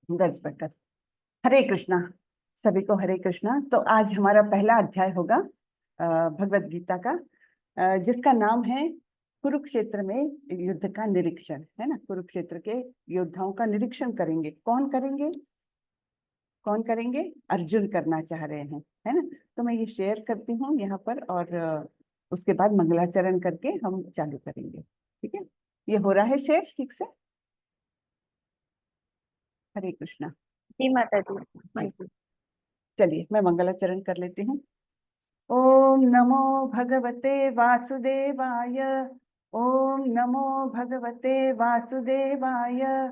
That's better. हरे कृष्णा। सभी को हरे कृष्णा। तो आज हमारा पहला अध्याय होगा भगवत गीता का, जिसका नाम है कुरुक्षेत्र में युद्ध का निरीक्षण, है ना। कुरुक्षेत्र के योद्धाओं का निरीक्षण करेंगे। कौन करेंगे? कौन करेंगे? अर्जुन करना चाह रहे हैं, है ना। तो मैं ये शेयर करती हूँ यहाँ पर, और उसके बाद मंगलाचरण करके हम चालू करेंगे। ठीक है, ये हो रहा है शेयर ठीक से? हरे कृष्णा जी माता जी। हाँ जी। जी। चलिए मैं मंगलाचरण कर लेती हूँ। ओम नमो भगवते वासुदेवाय। ओम नमो भगवते वासुदेवाय।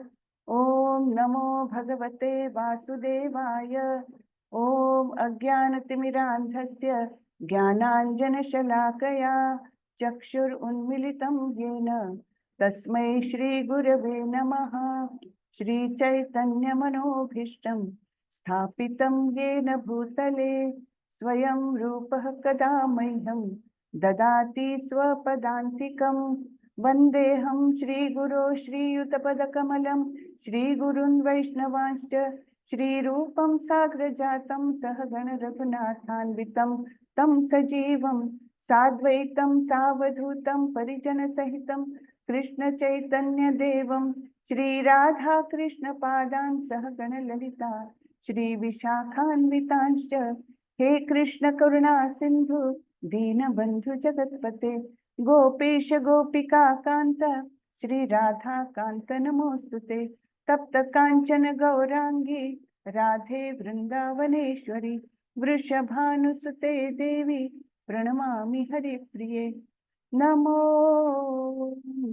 ओम नमो भगवते वासुदेवाय। ओम अज्ञानतिमिरान्धस्य ज्ञानाञ्जनशलाकया चक्षुरुन्मीलितं येन तस्मै श्रीगुरवे नमः। श्रीचैतन्यमनोभीष्टं स्थापितं येन भूतले स्वयं रूपः कदा मह्यं ददाति स्वपदान्तिकं। वन्देऽहं श्रीगुरो श्रीयुतपदकमलं श्रीगुरुन् वैष्णवांश्च श्रीरूपं साग्रजातं सहगण रघुनाथान्वितं तं सजीवं साद्वैतं सावधूतं परिजनसहितं कृष्णचैतन्यदेवं श्रीराधाकृष्णपादान् सहगण ललिता श्रीविशाखान्वितांश्च। हे कृष्ण करुणा सिंधु दीनबंधु जगतपते गोपेश गोपिका कांत श्री राधा कांत नमोस्तुते। तप्त कांचन गौरांगी राधे वृंदावनेश्वरी वृषभानुसुते देवी प्रणमामि हरिप्रिये। नमो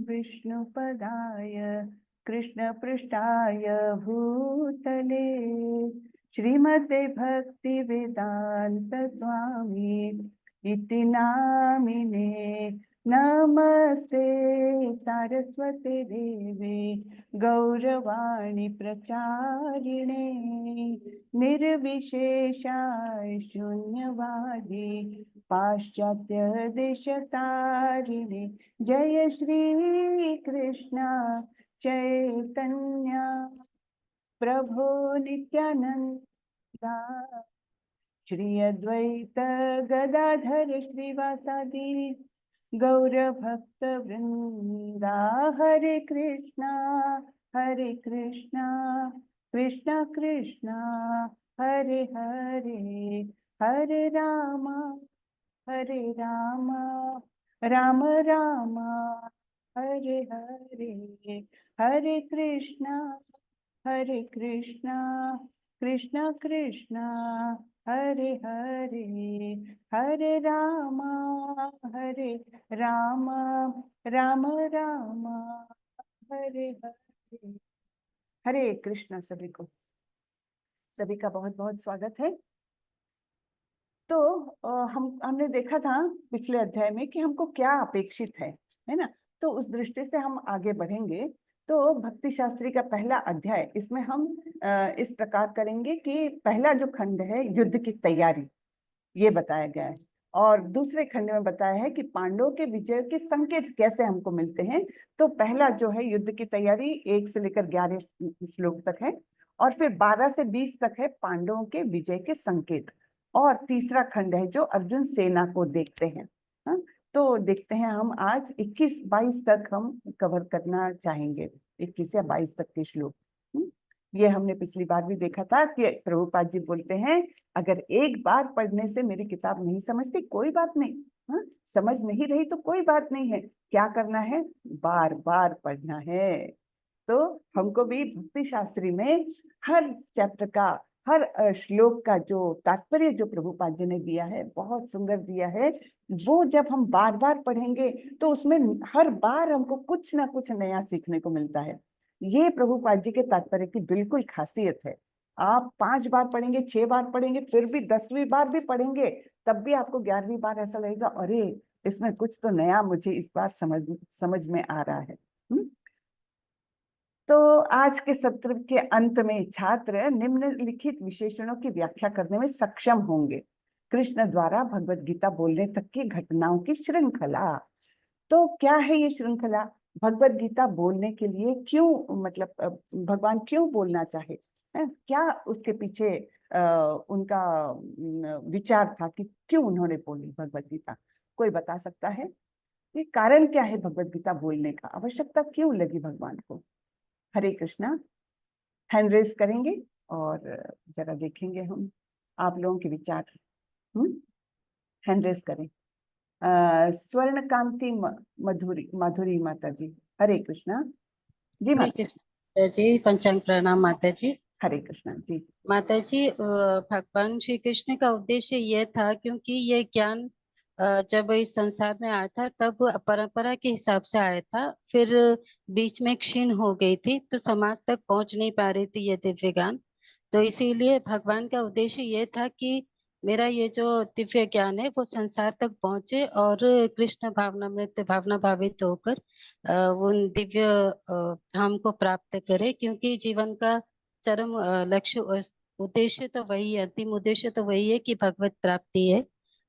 विष्णुपदाय कृष्णपृष्ठाय भूतले श्रीमते भक्ति वेदांत स्वामी इति नामिने। नमस्ते सारस्वते देवे गौरवाणी प्रचारिणे निर्विशेषाय शून्यवादी पाश्चात्य देशतारिणे। जय श्री कृष्ण चैतन्य प्रभो नित्यानंदा श्री अद्वैत गदाधर श्रीवासादि गौर भक्त वृंदा। हरे कृष्णा कृष्णा कृष्णा हरे हरे, हरे राम राम राम हरे हरे, हरे कृष्णा कृष्णा कृष्णा हरे हरे, हरे राम राम राम हरे हरे। हरे कृष्णा। सभी का बहुत बहुत स्वागत है। तो हमने देखा था पिछले अध्याय में कि हमको क्या अपेक्षित है ना। तो उस दृष्टि से हम आगे बढ़ेंगे। तो भक्ति शास्त्री का पहला अध्याय, इसमें हम इस प्रकार करेंगे कि पहला जो खंड है युद्ध की तैयारी, ये बताया गया है। और दूसरे खंड में बताया है कि पांडवों के विजय के संकेत कैसे हमको मिलते हैं। तो पहला जो है युद्ध की तैयारी 1 से लेकर 11 श्लोक तक है, और फिर 12 से 20 तक है पांडवों के विजय के संकेत। और तीसरा खंड है जो अर्जुन सेना को देखते हैं। हाँ, तो देखते हैं हम आज 21-22 तक हम कवर करना चाहेंगे, 21 या 22 तक के श्लोक। ये हमने पिछली बार भी देखा था कि प्रभुपाद जी बोलते हैं अगर एक बार पढ़ने से मेरी किताब नहीं समझती कोई बात नहीं। हाँ, समझ नहीं रही तो कोई बात नहीं है, क्या करना है? बार बार पढ़ना है। तो हमको भी भक्ति शास्त्री में हर चैप्टर का, हर श्लोक का जो तात्पर्य जो प्रभुपाद जी ने दिया है, बहुत सुंदर दिया है। वो जब हम बार बार पढ़ेंगे तो उसमें हर बार हमको कुछ ना कुछ नया सीखने को मिलता है। ये प्रभुपाद जी के तात्पर्य की बिल्कुल खासियत है। आप 5 बार पढ़ेंगे, 6 बार पढ़ेंगे, फिर भी 10वीं बार भी पढ़ेंगे, तब भी आपको 11वीं बार ऐसा लगेगा अरे इसमें कुछ तो नया मुझे इस बार समझ में आ रहा है। तो आज के सत्र के अंत में छात्र निम्नलिखित विशेषणों की व्याख्या करने में सक्षम होंगे। कृष्ण द्वारा भगवत गीता बोलने तक की घटनाओं की श्रृंखला। तो क्या है ये श्रृंखला? भगवत गीता बोलने के लिए क्यों, मतलब भगवान क्यों बोलना चाहे? है, क्या उसके पीछे उनका विचार था कि क्यों उन्होंने बोली भगवत गीता? कोई बता सकता है? ये कारण क्या है भगवत गीता बोलने का? आवश्यकता क्यों लगी भगवान को? हरे कृष्णा। हैंड रेस करेंगे और जरा देखेंगे हम आप लोगों के विचार। हैंड रेस करें। स्वर्ण कांति मधुरी माधुरी माता जी, हरे कृष्णा जी। हरे माता कृष्ण जी, पंचांग प्रणाम माता जी। हरे कृष्णा जी। माता जी, भगवान श्री कृष्ण का उद्देश्य यह था, क्योंकि ये ज्ञान जब इस संसार में आया था तब परंपरा के हिसाब से आया था, फिर बीच में क्षीण हो गई थी, तो समाज तक पहुंच नहीं पा रही थी ये दिव्य ज्ञान। तो इसीलिए भगवान का उद्देश्य ये था कि मेरा ये जो दिव्य ज्ञान है वो संसार तक पहुंचे और कृष्ण भावनामृत भावना भावित होकर वो उन दिव्य धाम को प्राप्त करे, क्योंकि जीवन का चरम लक्ष्य और उद्देश्य तो वही है, अंतिम उद्देश्य तो वही है कि भगवत प्राप्ति है,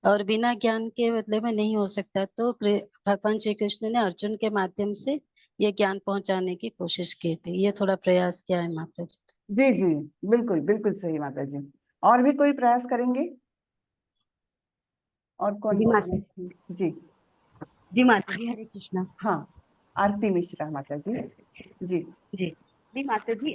और बिना ज्ञान के बदले में नहीं हो सकता। तो भगवान श्री कृष्ण ने अर्जुन के माध्यम से ये ज्ञान पहुंचाने की कोशिश की थी, ये थोड़ा प्रयास किया है माता जी। जी जी, बिल्कुल बिल्कुल सही माता जी। और भी कोई प्रयास करेंगे? और कौन जी बोलना माता चाहेंगे? जी जी माता जी, हरे कृष्णा। हाँ, आरती मिश्रा माता जी। जी जी जी माता जी,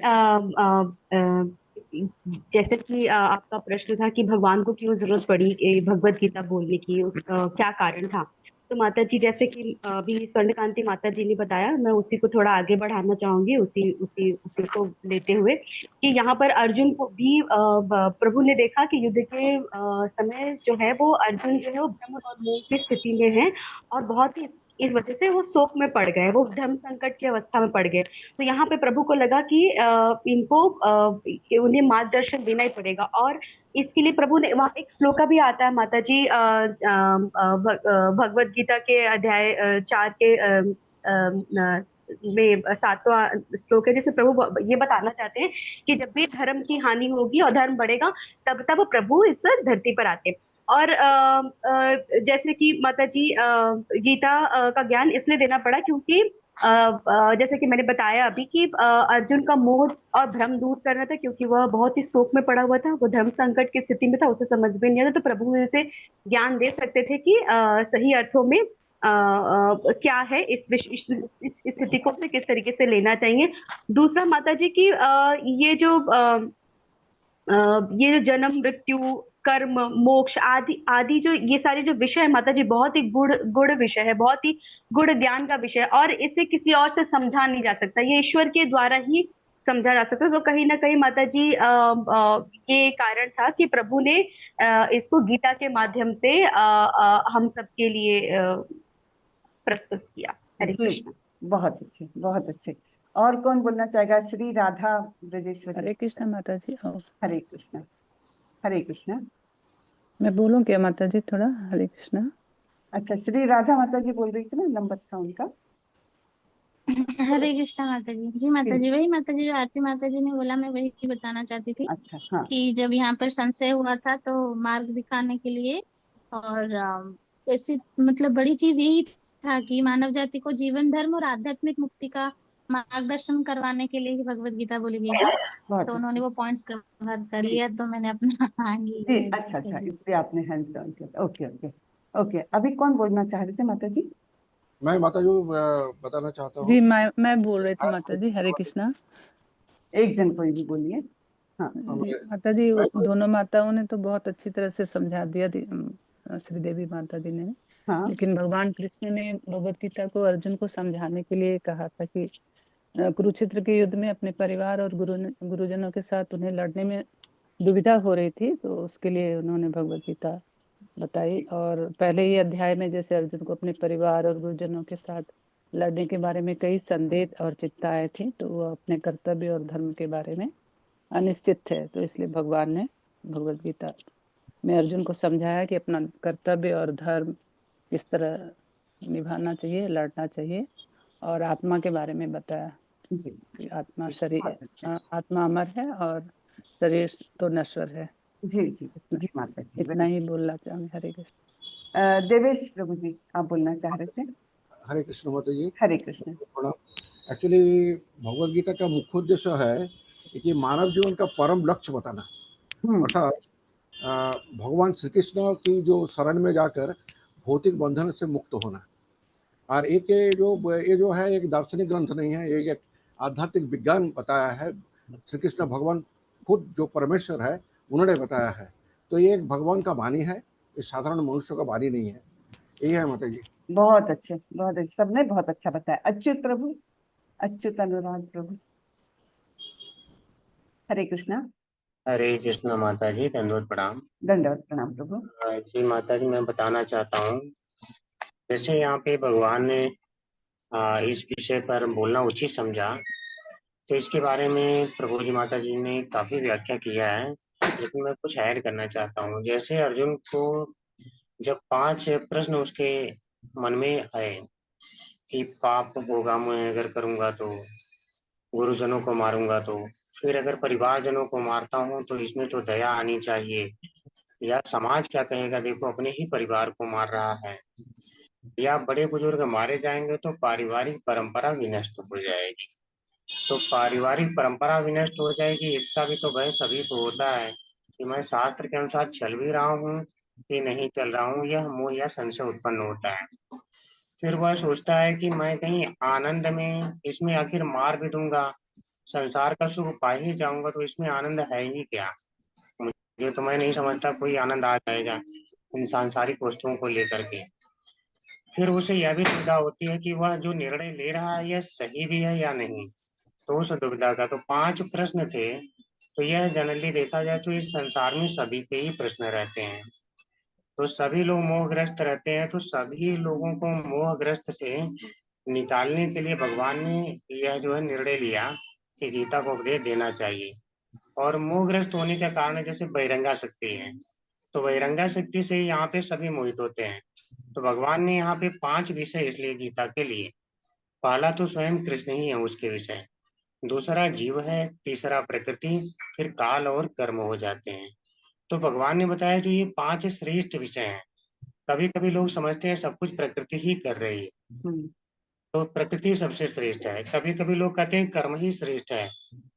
जैसे कि आपका प्रश्न था कि भगवान को क्यों जरूरत पड़ी भगवत गीता बोलने की, क्या कारण था। तो माता जी, जैसे कि अभी स्वर्णकांति माता जी ने बताया, मैं उसी को थोड़ा आगे बढ़ाना चाहूंगी, उसी उसी उसी को लेते हुए कि यहाँ पर अर्जुन को भी प्रभु ने देखा कि युद्ध के समय जो है वो अर्जुन जो है वो भ्रम और मोह की स्थिति में है, और बहुत ही इस वजह से वो शोक में पड़ गए, वो धर्म संकट की अवस्था में पड़ गए। तो यहाँ पे प्रभु को लगा कि इनको उन्हें मार्गदर्शन देना ही पड़ेगा, और इसके लिए प्रभु ने, वहाँ एक श्लोका भी आता है माता जी, भगवत गीता के अध्याय 4 के में 7वां श्लोक है, जिसमें प्रभु ये बताना चाहते हैं कि जब भी धर्म की हानि होगी और धर्म बढ़ेगा, तब तब प्रभु इस धरती पर आते हैं। और जैसे कि माता जी, गीता का ज्ञान इसलिए देना पड़ा क्योंकि जैसे कि मैंने बताया अभी कि अर्जुन का मोह और भ्रम दूर करना था, क्योंकि वह बहुत ही शोक में पड़ा हुआ था, वो धर्म संकट की स्थिति में था, उसे समझ में नहीं आता। तो प्रभु उसे ज्ञान दे सकते थे कि सही अर्थों में क्या है, इस स्थिति को उसे किस तरीके से लेना चाहिए। दूसरा माता जी की ये जो जन्म मृत्यु कर्म मोक्ष आदि आदि जो ये सारे जो विषय है माता जी, बहुत ही गुड़ गुड़ विषय है, बहुत ही गुड़ ज्ञान का विषय है, और इसे किसी और से समझा नहीं जा सकता, ये ईश्वर के द्वारा ही समझा जा सकता है। तो कहीं ना कहीं माता जी, ये कारण था कि प्रभु ने इसको गीता के माध्यम से हम सबके लिए प्रस्तुत किया। हरे जी, कृष्ण। बहुत अच्छे बहुत अच्छे। और कौन बोलना चाहेगा? श्री राधा ब्रजेश्वरी। हरे कृष्ण माता जी। और हरे कृष्णा। हरे कृष्णा। मैं बोलूं क्या माता जी थोड़ा? हरे कृष्ण। अच्छा, श्री राधा माता जी बोल रही थी ना, नंबर था उनका। हरे कृष्णा माता जी। जी माता जी, जी, वही माता जी जो आरती माता जी ने बोला, मैं वही बताना चाहती थी अच्छा हाँ। कि जब यहाँ पर संशय हुआ था तो मार्ग दिखाने के लिए, और ऐसी मतलब बड़ी चीज यही था कि मानव जाति को जीवन धर्म और आध्यात्मिक मुक्ति का मार्गदर्शन करवाने के लिए ही भगवत गीता बोली गई थी। बहुत तो उन्होंने अच्छे। वो पॉइंट्स कवर कर जी लिया, तो मैंने अपना हैंड जी, रेज अच्छा किया अच्छा, जी। इसलिए आपने हैंड्स डाउन किया। Okay okay okay. अभी कौन बोलना चाह रहे थे माता जी? मैं माता जी बताना चाहता हूँ। जी मैं बोल रही थी माता जी। हरे कृष्णा। एक जन कोई भी बोलिए। हाँ जी माता जी, दोनों माताओं ने तो बहुत अच्छी तरह से समझा दिया, श्रीदेवी माता जी ने। हाँ लेकिन भगवान कृष्ण ने भगवत गीता को अर्जुन को समझाने के लिए कहा था कि कुरुक्षेत्र के युद्ध में अपने परिवार और गुरुजनों के साथ उन्हें लड़ने में दुविधा हो रही थी, तो उसके लिए उन्होंने भगवत गीता बताई। और पहले ही अध्याय में जैसे अर्जुन को अपने परिवार और गुरुजनों के साथ लड़ने के बारे में कई संदेह और चिंता आए थी, तो वो अपने कर्तव्य और धर्म के बारे में अनिश्चित थे। तो इसलिए भगवान ने भगवत गीता में अर्जुन को समझाया कि अपना कर्तव्य और धर्म किस तरह निभाना चाहिए, लड़ना चाहिए, और आत्मा के बारे में बताया जी, कि आत्मा शरीर बहुत अच्छे। आत्मा अमर है और शरीर तो नश्वर है। जी जी इतना, जी माता जी, इतना ही बोलना चाहूंगी। हरे कृष्ण। देवेश प्रभु जी, आप बोलना चाह रहे थे? हरे कृष्ण माता जी। हरे कृष्ण। एक्चुअली भगवत गीता का मुख्य उद्देश्य है कि मानव जीवन का परम लक्ष्य बताना, अर्थात भगवान श्री कृष्ण की जो शरण में जाकर भौतिक बंधन से मुक्त होना। और ये जो है एक दार्शनिक ग्रंथ नहीं है, ये एक आध्यात्मिक विज्ञान बताया है। श्री कृष्ण भगवान खुद जो परमेश्वर है उन्होंने बताया है। तो ये एक भगवान का वाणी है, ये साधारण मनुष्य का वाणी नहीं है। यही है माता जी। बहुत अच्छे, बहुत अच्छे, सबने बहुत अच्छा बताया। अच्युत प्रभु, अच्युत अनुराग प्रभु। हरे कृष्णा। हरे कृष्ण माता जी, दंडवत प्रणाम। दंडवत प्रणाम प्रभु। जी माता जी, मैं बताना चाहता हूँ, जैसे यहाँ पे भगवान ने इस विषय पर बोलना उचित समझा, तो इसके बारे में प्रभु जी माता जी ने काफी व्याख्या किया है, लेकिन मैं कुछ ऐड करना चाहता हूँ। जैसे अर्जुन को जब 5 प्रश्न उसके मन में आए कि पाप होगा मैं अगर करूंगा तो, गुरुजनों को मारूंगा तो, फिर अगर परिवारजनों को मारता हूँ तो इसमें तो दया आनी चाहिए, या समाज क्या कहेगा, देखो अपने ही परिवार को मार रहा है, या बड़े बुजुर्ग मारे जाएंगे तो पारिवारिक परंपरा भी नष्ट हो जाएगी। तो पारिवारिक परंपरा भी नष्ट हो जाएगी, इसका भी तो भय सभी को होता है कि मैं शास्त्र के अनुसार चल भी रहा हूँ कि नहीं चल रहा हूँ, यह मोह या संशय उत्पन्न होता है। फिर वह सोचता है कि मैं कहीं आनंद में इसमें आखिर मार भी दूंगा, संसार का सुख पा ही जाऊंगा, तो इसमें आनंद है ही क्या। मुझे तो मैं नहीं समझता कोई आनंद आ जाएगा इन सांसारिक वस्तुओं को लेकर के। फिर उसे यह भी दुविधा होती है कि वह जो निर्णय ले रहा है यह सही भी है या नहीं। तो उस दुविधा का तो 5 प्रश्न थे। तो यह जनरली देखा जाए तो इस संसार में सभी के ही प्रश्न रहते हैं, तो सभी लोग मोहग्रस्त रहते हैं। तो सभी लोगों को मोहग्रस्त से निकालने के लिए भगवान ने यह जो है निर्णय लिया कि गीता को उपदेश देना चाहिए। और मोहग्रस्त होने के कारण जैसे बहिरंगा शक्ति है, तो बहिरंगा शक्ति से यहाँ पे सभी मोहित होते हैं। तो भगवान ने यहाँ पे 5 विषय इसलिए गीता के लिए, पहला तो स्वयं कृष्ण ही है उसके विषय, दूसरा जीव है, तीसरा प्रकृति, फिर काल और कर्म हो जाते हैं। तो भगवान ने बताया जो ये 5 श्रेष्ठ विषय हैं। कभी कभी लोग समझते हैं सब कुछ प्रकृति ही कर रही है, तो प्रकृति सबसे श्रेष्ठ है। कभी कभी लोग कहते हैं कर्म ही श्रेष्ठ है,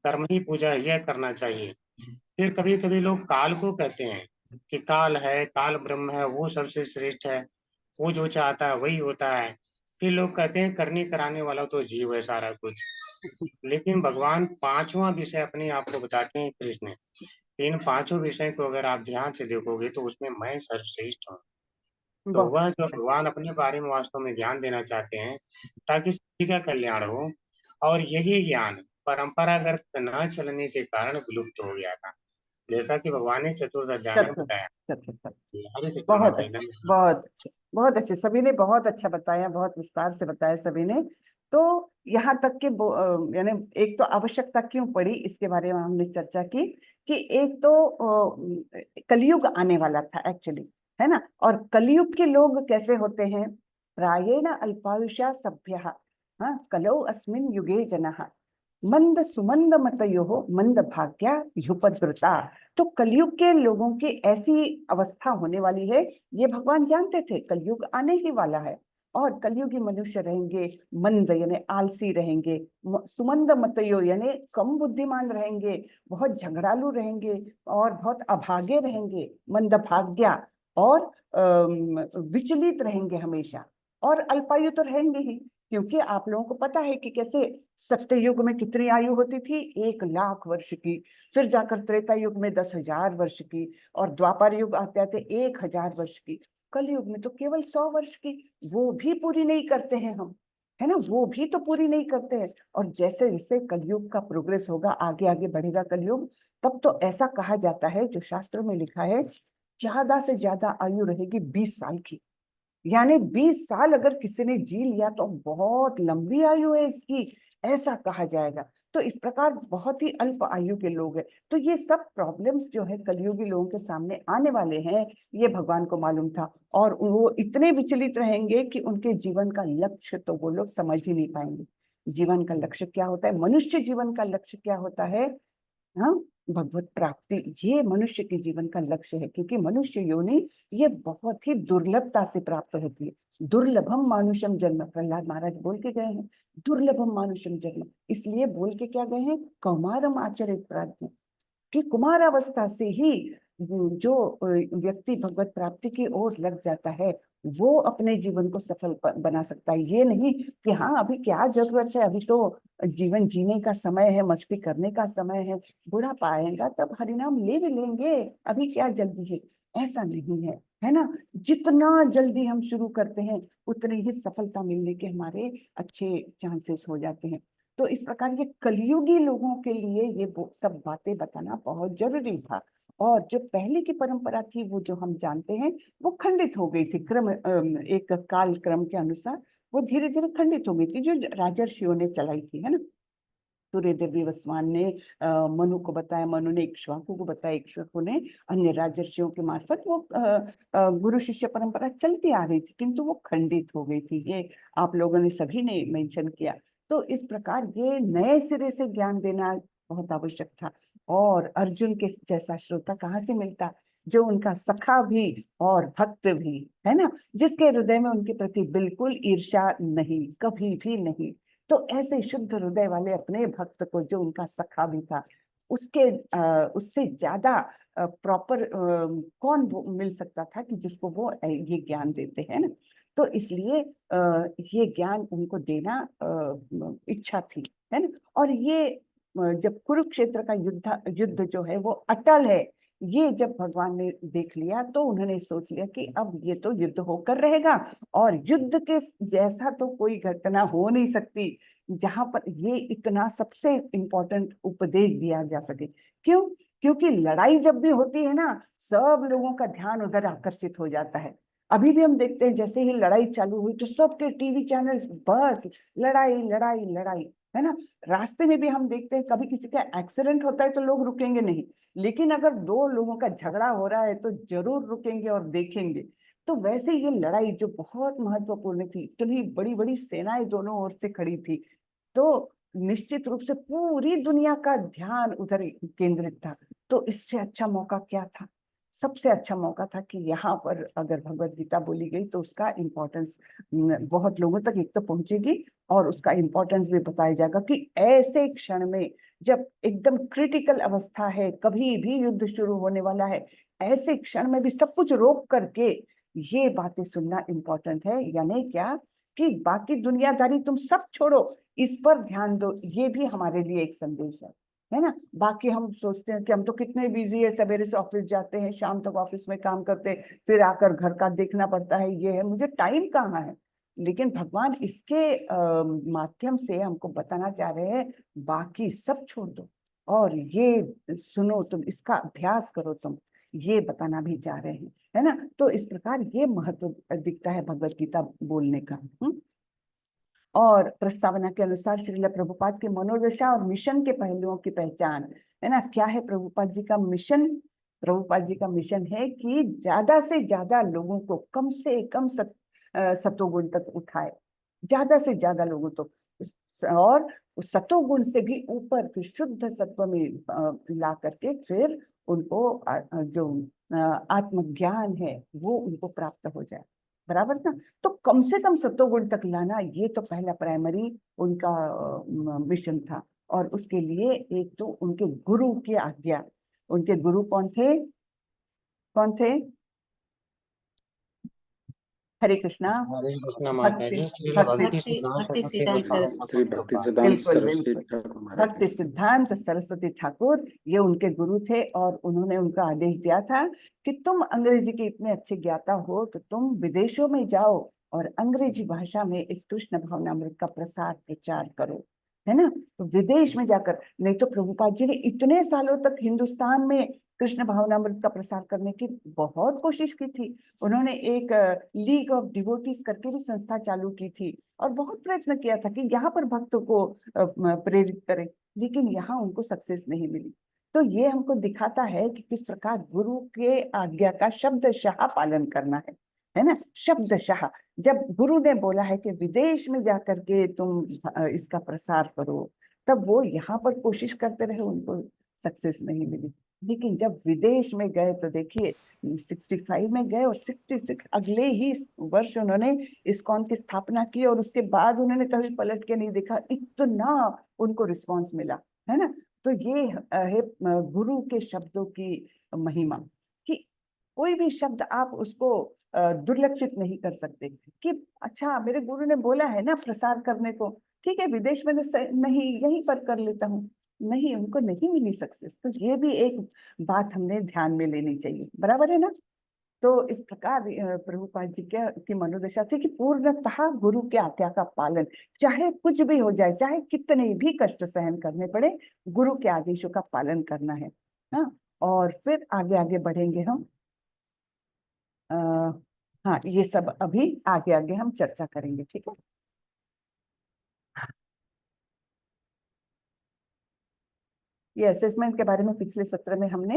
कर्म ही पूजा यह करना चाहिए। फिर कभी कभी लोग काल को कहते हैं कि काल है, काल ब्रह्म है, वो सबसे श्रेष्ठ है, वो जो चाहता है वही होता है। फिर लोग कहते हैं करने कराने वाला तो जीव है सारा कुछ। लेकिन भगवान 5वां विषय अपने आप को बताते हैं कृष्ण। इन 5 विषय को अगर आप ध्यान से देखोगे तो उसमें मैं सर्वश्रेष्ठ हूँ। तो वह जो भगवान अपने बारे में वास्तव में ज्ञान देना चाहते हैं ताकि सभी का कल्याण हो, और यही ज्ञान परंपरागत न चलने के कारण विलुप्त हो गया था, जैसा कि भगवान ने चतुर्थ अध्याय में बताया। हरे कृष्ण बहुत माता जी, अच्छे, नमस्कार। बहुत अच्छे, बहुत अच्छे। सभी ने बहुत अच्छा बताया, बहुत विस्तार से बताया सभी ने। तो यहाँ तक के यानी एक तो आवश्यकता क्यों पड़ी इसके बारे में हमने चर्चा की कि एक तो कलयुग आने वाला था एक्चुअली, है ना। और कलयुग के लोग कैसे होते हैं? प्रायेण अल्पायुषा सभ्यः, हाँ, कलौ अस्मिन् युगे जनः मंद सुमंद मतयो मंद भाग्या युपद्रुता। तो कलयुग के लोगों की ऐसी अवस्था होने वाली है, ये भगवान जानते थे कलयुग आने ही वाला है। और कलयुगी मनुष्य रहेंगे मंद यानी आलसी रहेंगे, सुमंद मतयो यानी कम बुद्धिमान रहेंगे, बहुत झगड़ालू रहेंगे और बहुत अभागे रहेंगे, मंद भाग्या और विचलित रहेंगे हमेशा। और अल्पायु तो रहेंगे ही, क्योंकि आप लोगों को पता है कि कैसे सत्य युग में कितनी आयु होती थी, 1,00,000 वर्ष की। फिर जाकर त्रेता युग में 10,000 वर्ष की, और द्वापर युग आते आते 1,000 वर्ष की। कल युग में तो केवल 100 वर्ष की, वो भी पूरी नहीं करते हैं हम, है ना, वो भी तो पूरी नहीं करते हैं। और जैसे जैसे कलयुग का प्रोग्रेस होगा, आगे आगे बढ़ेगा कलयुग, तब तो ऐसा कहा जाता है, जो शास्त्र में लिखा है, ज्यादा से ज्यादा आयु रहेगी 20 साल की। यानी 20 साल अगर किसी ने जी लिया तो बहुत लंबी आयु है इसकी, ऐसा कहा जाएगा। तो इस प्रकार बहुत ही अल्प आयु के लोग हैं। तो ये सब प्रॉब्लम्स जो है कलयुगी लोगों के सामने आने वाले हैं, ये भगवान को मालूम था। और वो इतने विचलित रहेंगे कि उनके जीवन का लक्ष्य तो वो लोग समझ ही नहीं पाएंगे। जीवन का लक्ष्य क्या होता है, मनुष्य जीवन का लक्ष्य क्या होता है? हाँ, भगवत प्राप्ति ये मनुष्य के जीवन का लक्ष्य है, क्योंकि मनुष्य योनि ये बहुत ही दुर्लभता से प्राप्त होती है। दुर्लभम मानुषम जन्म, प्रहलाद महाराज बोल के गए हैं, दुर्लभम मानुषम जन्म, इसलिए बोल के क्या गए हैं, कौमारम आचरित प्राज्ञ, कि कुमारावस्था से ही जो व्यक्ति भगवत प्राप्ति की ओर लग जाता है वो अपने जीवन को सफल बना सकता है। ये नहीं कि हाँ अभी क्या जरूरत है, अभी तो जीवन जीने का समय है, मस्ती करने का समय है, बुढ़ापा आएगा तब हरिनाम ले भी लेंगे, अभी क्या जल्दी है, ऐसा नहीं है, है ना। जितना जल्दी हम शुरू करते हैं उतनी ही सफलता मिलने के हमारे अच्छे चांसेस हो जाते हैं। तो इस प्रकार ये कलयुगी लोगों के लिए ये सब बातें बताना बहुत जरूरी था। और जो पहले की परंपरा थी वो जो हम जानते हैं वो खंडित हो गई थी, एक काल क्रम के अनुसार वो धीरे धीरे खंडित हो गई थी, जो राजर्षियों ने चलाई थी, है ना। सूर्यदेव विवस्वान ने मनु को बताया, मनु ने इक्ष्वाकु को बताया, इक्ष्वाकु ने अन्य राजर्षियों के मार्फत वो गुरु शिष्य परंपरा चलती आ रही थी, किंतु वो खंडित हो गई थी। ये आप लोगों ने सभी ने मेंशन किया। तो इस प्रकार ये नए सिरे से ज्ञान देना बहुत आवश्यक था। और अर्जुन के जैसा श्रोता कहाँ से मिलता, जो उनका सखा भी और भक्त भी, है ना, जिसके हृदय में उनके प्रति बिल्कुल ईर्ष्या नहीं, कभी भी नहीं। तो ऐसे शुद्ध हृदय वाले अपने भक्त को, जो उनका सखा भी था, उसके उससे ज्यादा प्रॉपर कौन मिल सकता था कि जिसको वो ये ज्ञान देते हैं ना। तो इसलिए ये ज्ञान उनको देना इच्छा थी, है ना। और ये जब कुरुक्षेत्र का युद्ध जो है वो अटल है, ये जब भगवान ने देख लिया तो उन्होंने सोच लिया कि अब ये तो युद्ध होकर रहेगा, और युद्ध के जैसा तो कोई घटना हो नहीं सकती जहां पर ये इतना सबसे इम्पोर्टेंट उपदेश दिया जा सके। क्यों? क्योंकि लड़ाई जब भी होती है ना, सब लोगों का ध्यान उधर आकर्षित हो जाता है। अभी भी हम देखते हैं, जैसे ही लड़ाई चालू हुई तो सबके टीवी चैनल बस लड़ाई लड़ाई लड़ाई, है ना। रास्ते में भी हम देखते हैं, कभी किसी का एक्सीडेंट होता है तो लोग रुकेंगे नहीं, लेकिन अगर दो लोगों का झगड़ा हो रहा है तो जरूर रुकेंगे और देखेंगे। तो वैसे ये लड़ाई जो बहुत महत्वपूर्ण थी, इतनी बड़ी बड़ी सेनाएं दोनों ओर से खड़ी थी, तो निश्चित रूप से पूरी दुनिया का ध्यान उधर केंद्रित था। तो इससे अच्छा मौका क्या था? सबसे अच्छा मौका था कि यहाँ पर अगर भगवत गीता बोली गई तो उसका इम्पोर्टेंस बहुत लोगों तक एक तो पहुंचेगी, और उसका इम्पोर्टेंस भी बताया जाएगा कि ऐसे क्षण में जब एकदम क्रिटिकल अवस्था है, कभी भी युद्ध शुरू होने वाला है, ऐसे क्षण में भी सब कुछ रोक करके ये बातें सुनना इम्पोर्टेंट है। यानी क्या कि बाकी दुनियादारी तुम सब छोड़ो, इस पर ध्यान दो, ये भी हमारे लिए एक संदेश है ना। बाकी हम सोचते हैं कि हम तो कितने बिजी है, सवेरे से ऑफिस जाते हैं, शाम तक ऑफिस में काम करते, फिर आकर घर का देखना पड़ता है, ये है, मुझे टाइम कहाँ है। लेकिन भगवान इसके माध्यम से हमको बताना चाह रहे हैं, बाकी सब छोड़ दो और ये सुनो, तुम इसका अभ्यास करो, तुम ये बताना भी चाह रहे हैं, है ना। तो इस प्रकार ये महत्व दिखता है भगवत गीता बोलने का। और प्रस्तावना के अनुसार श्रील प्रभुपाद के मनोदशा और मिशन के पहलुओं की पहचान, है ना। क्या है प्रभुपाद जी का मिशन? प्रभुपाद जी का मिशन है कि ज्यादा से ज्यादा लोगों को कम से कम सतोगुण तक उठाए, ज्यादा से ज्यादा लोगों तो, और सतोगुण से भी ऊपर फिर शुद्ध सत्व में ला करके फिर उनको जो आत्मज्ञान है वो उनको प्राप्त हो जाए, बराबर ना। तो कम से कम सतोगुण तक लाना, ये तो पहला प्राइमरी उनका मिशन था। और उसके लिए एक तो उनके गुरु की आज्ञा, उनके गुरु कौन थे? कौन थे? हरे कृष्णा। हरे कृष्णा माता जी, श्री भक्ति भक्ति सिद्धांत भक्ति सरस्वती सिद्धांत गोस्वामी सरस्वती। श्री भक्ति सिद्धांत बिल्कुल सरस्वती बिल्कुल, ठाकुर महाराज भक्ति सिद्धांत सरस्वती ठाकुर ये उनके गुरु थे। और उन्होंने उनका आदेश दिया था कि तुम अंग्रेजी के इतने अच्छे ज्ञाता हो तो तुम विदेशों में जाओ और अंग्रेजी भाषा में इस कृष्ण भावनामृत का प्रसार प्रचार करो, है ना। तो विदेश में जाकर, नहीं तो प्रभुपाद जी ने इतने सालों तक हिंदुस्तान में कृष्ण भावनामृत का प्रसार करने की बहुत कोशिश की थी। उन्होंने एक लीग ऑफ डिवोटीज करके भी संस्था चालू की थी और बहुत प्रयत्न किया था कि यहाँ पर भक्त को प्रेरित करें, लेकिन यहाँ उनको सक्सेस नहीं मिली। तो ये हमको दिखाता है कि किस प्रकार गुरु के आज्ञा का शब्दशः पालन करना है ना। शब्दशः जब गुरु ने बोला है कि विदेश में जाकर के तुम इसका प्रसार करो, तब वो यहाँ पर कोशिश करते रहे उनको सक्सेस नहीं मिली। लेकिन जब विदेश में गए तो देखिए 65 में गए और 66 अगले ही वर्ष उन्होंने इस्कॉन की स्थापना की, और उसके बाद उन्होंने कभी पलट के नहीं देखा, इतना उनको रिस्पांस मिला, है ना। तो ये है गुरु के शब्दों की महिमा, कि कोई भी शब्द आप उसको दुर्लक्षित नहीं कर सकते, कि अच्छा मेरे गुरु ने बोला है ना प्रसार करने को, ठीक है विदेश में नहीं यहीं पर कर लेता हूँ, नहीं उनको नहीं मिली सक्सेस। तो ये भी एक बात हमने ध्यान में लेनी चाहिए, बराबर है ना। तो इस प्रकार प्रभुपाद जी की मनोदशा थी कि पूर्णतः गुरु के आज्ञा का पालन, चाहे कुछ भी हो जाए, चाहे कितने भी कष्ट सहन करने पड़े, गुरु के आदेशों का पालन करना है। हाँ, और फिर आगे आगे बढ़ेंगे हम। हाँ, ये सब अभी आगे आगे हम चर्चा करेंगे, ठीक है। ये असेसमेंट के बारे में पिछले सत्र में हमने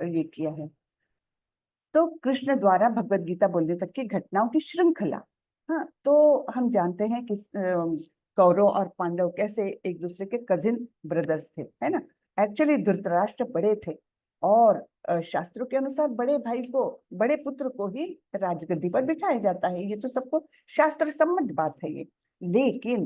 ये किया है। तो कृष्ण द्वारा भगवत गीता बोलने तक की घटनाओं की श्रृंखला। हाँ, तो हम जानते हैं कि कौरव और पांडव कैसे एक दूसरे के कजिन ब्रदर्स थे, है ना। एक्चुअली धृतराष्ट्र बड़े थे, और शास्त्रों के अनुसार बड़े भाई को, बड़े पुत्र को ही राजगद्दी पर बिठाया जाता है, ये तो सबको शास्त्र सम्मत बात है ये। लेकिन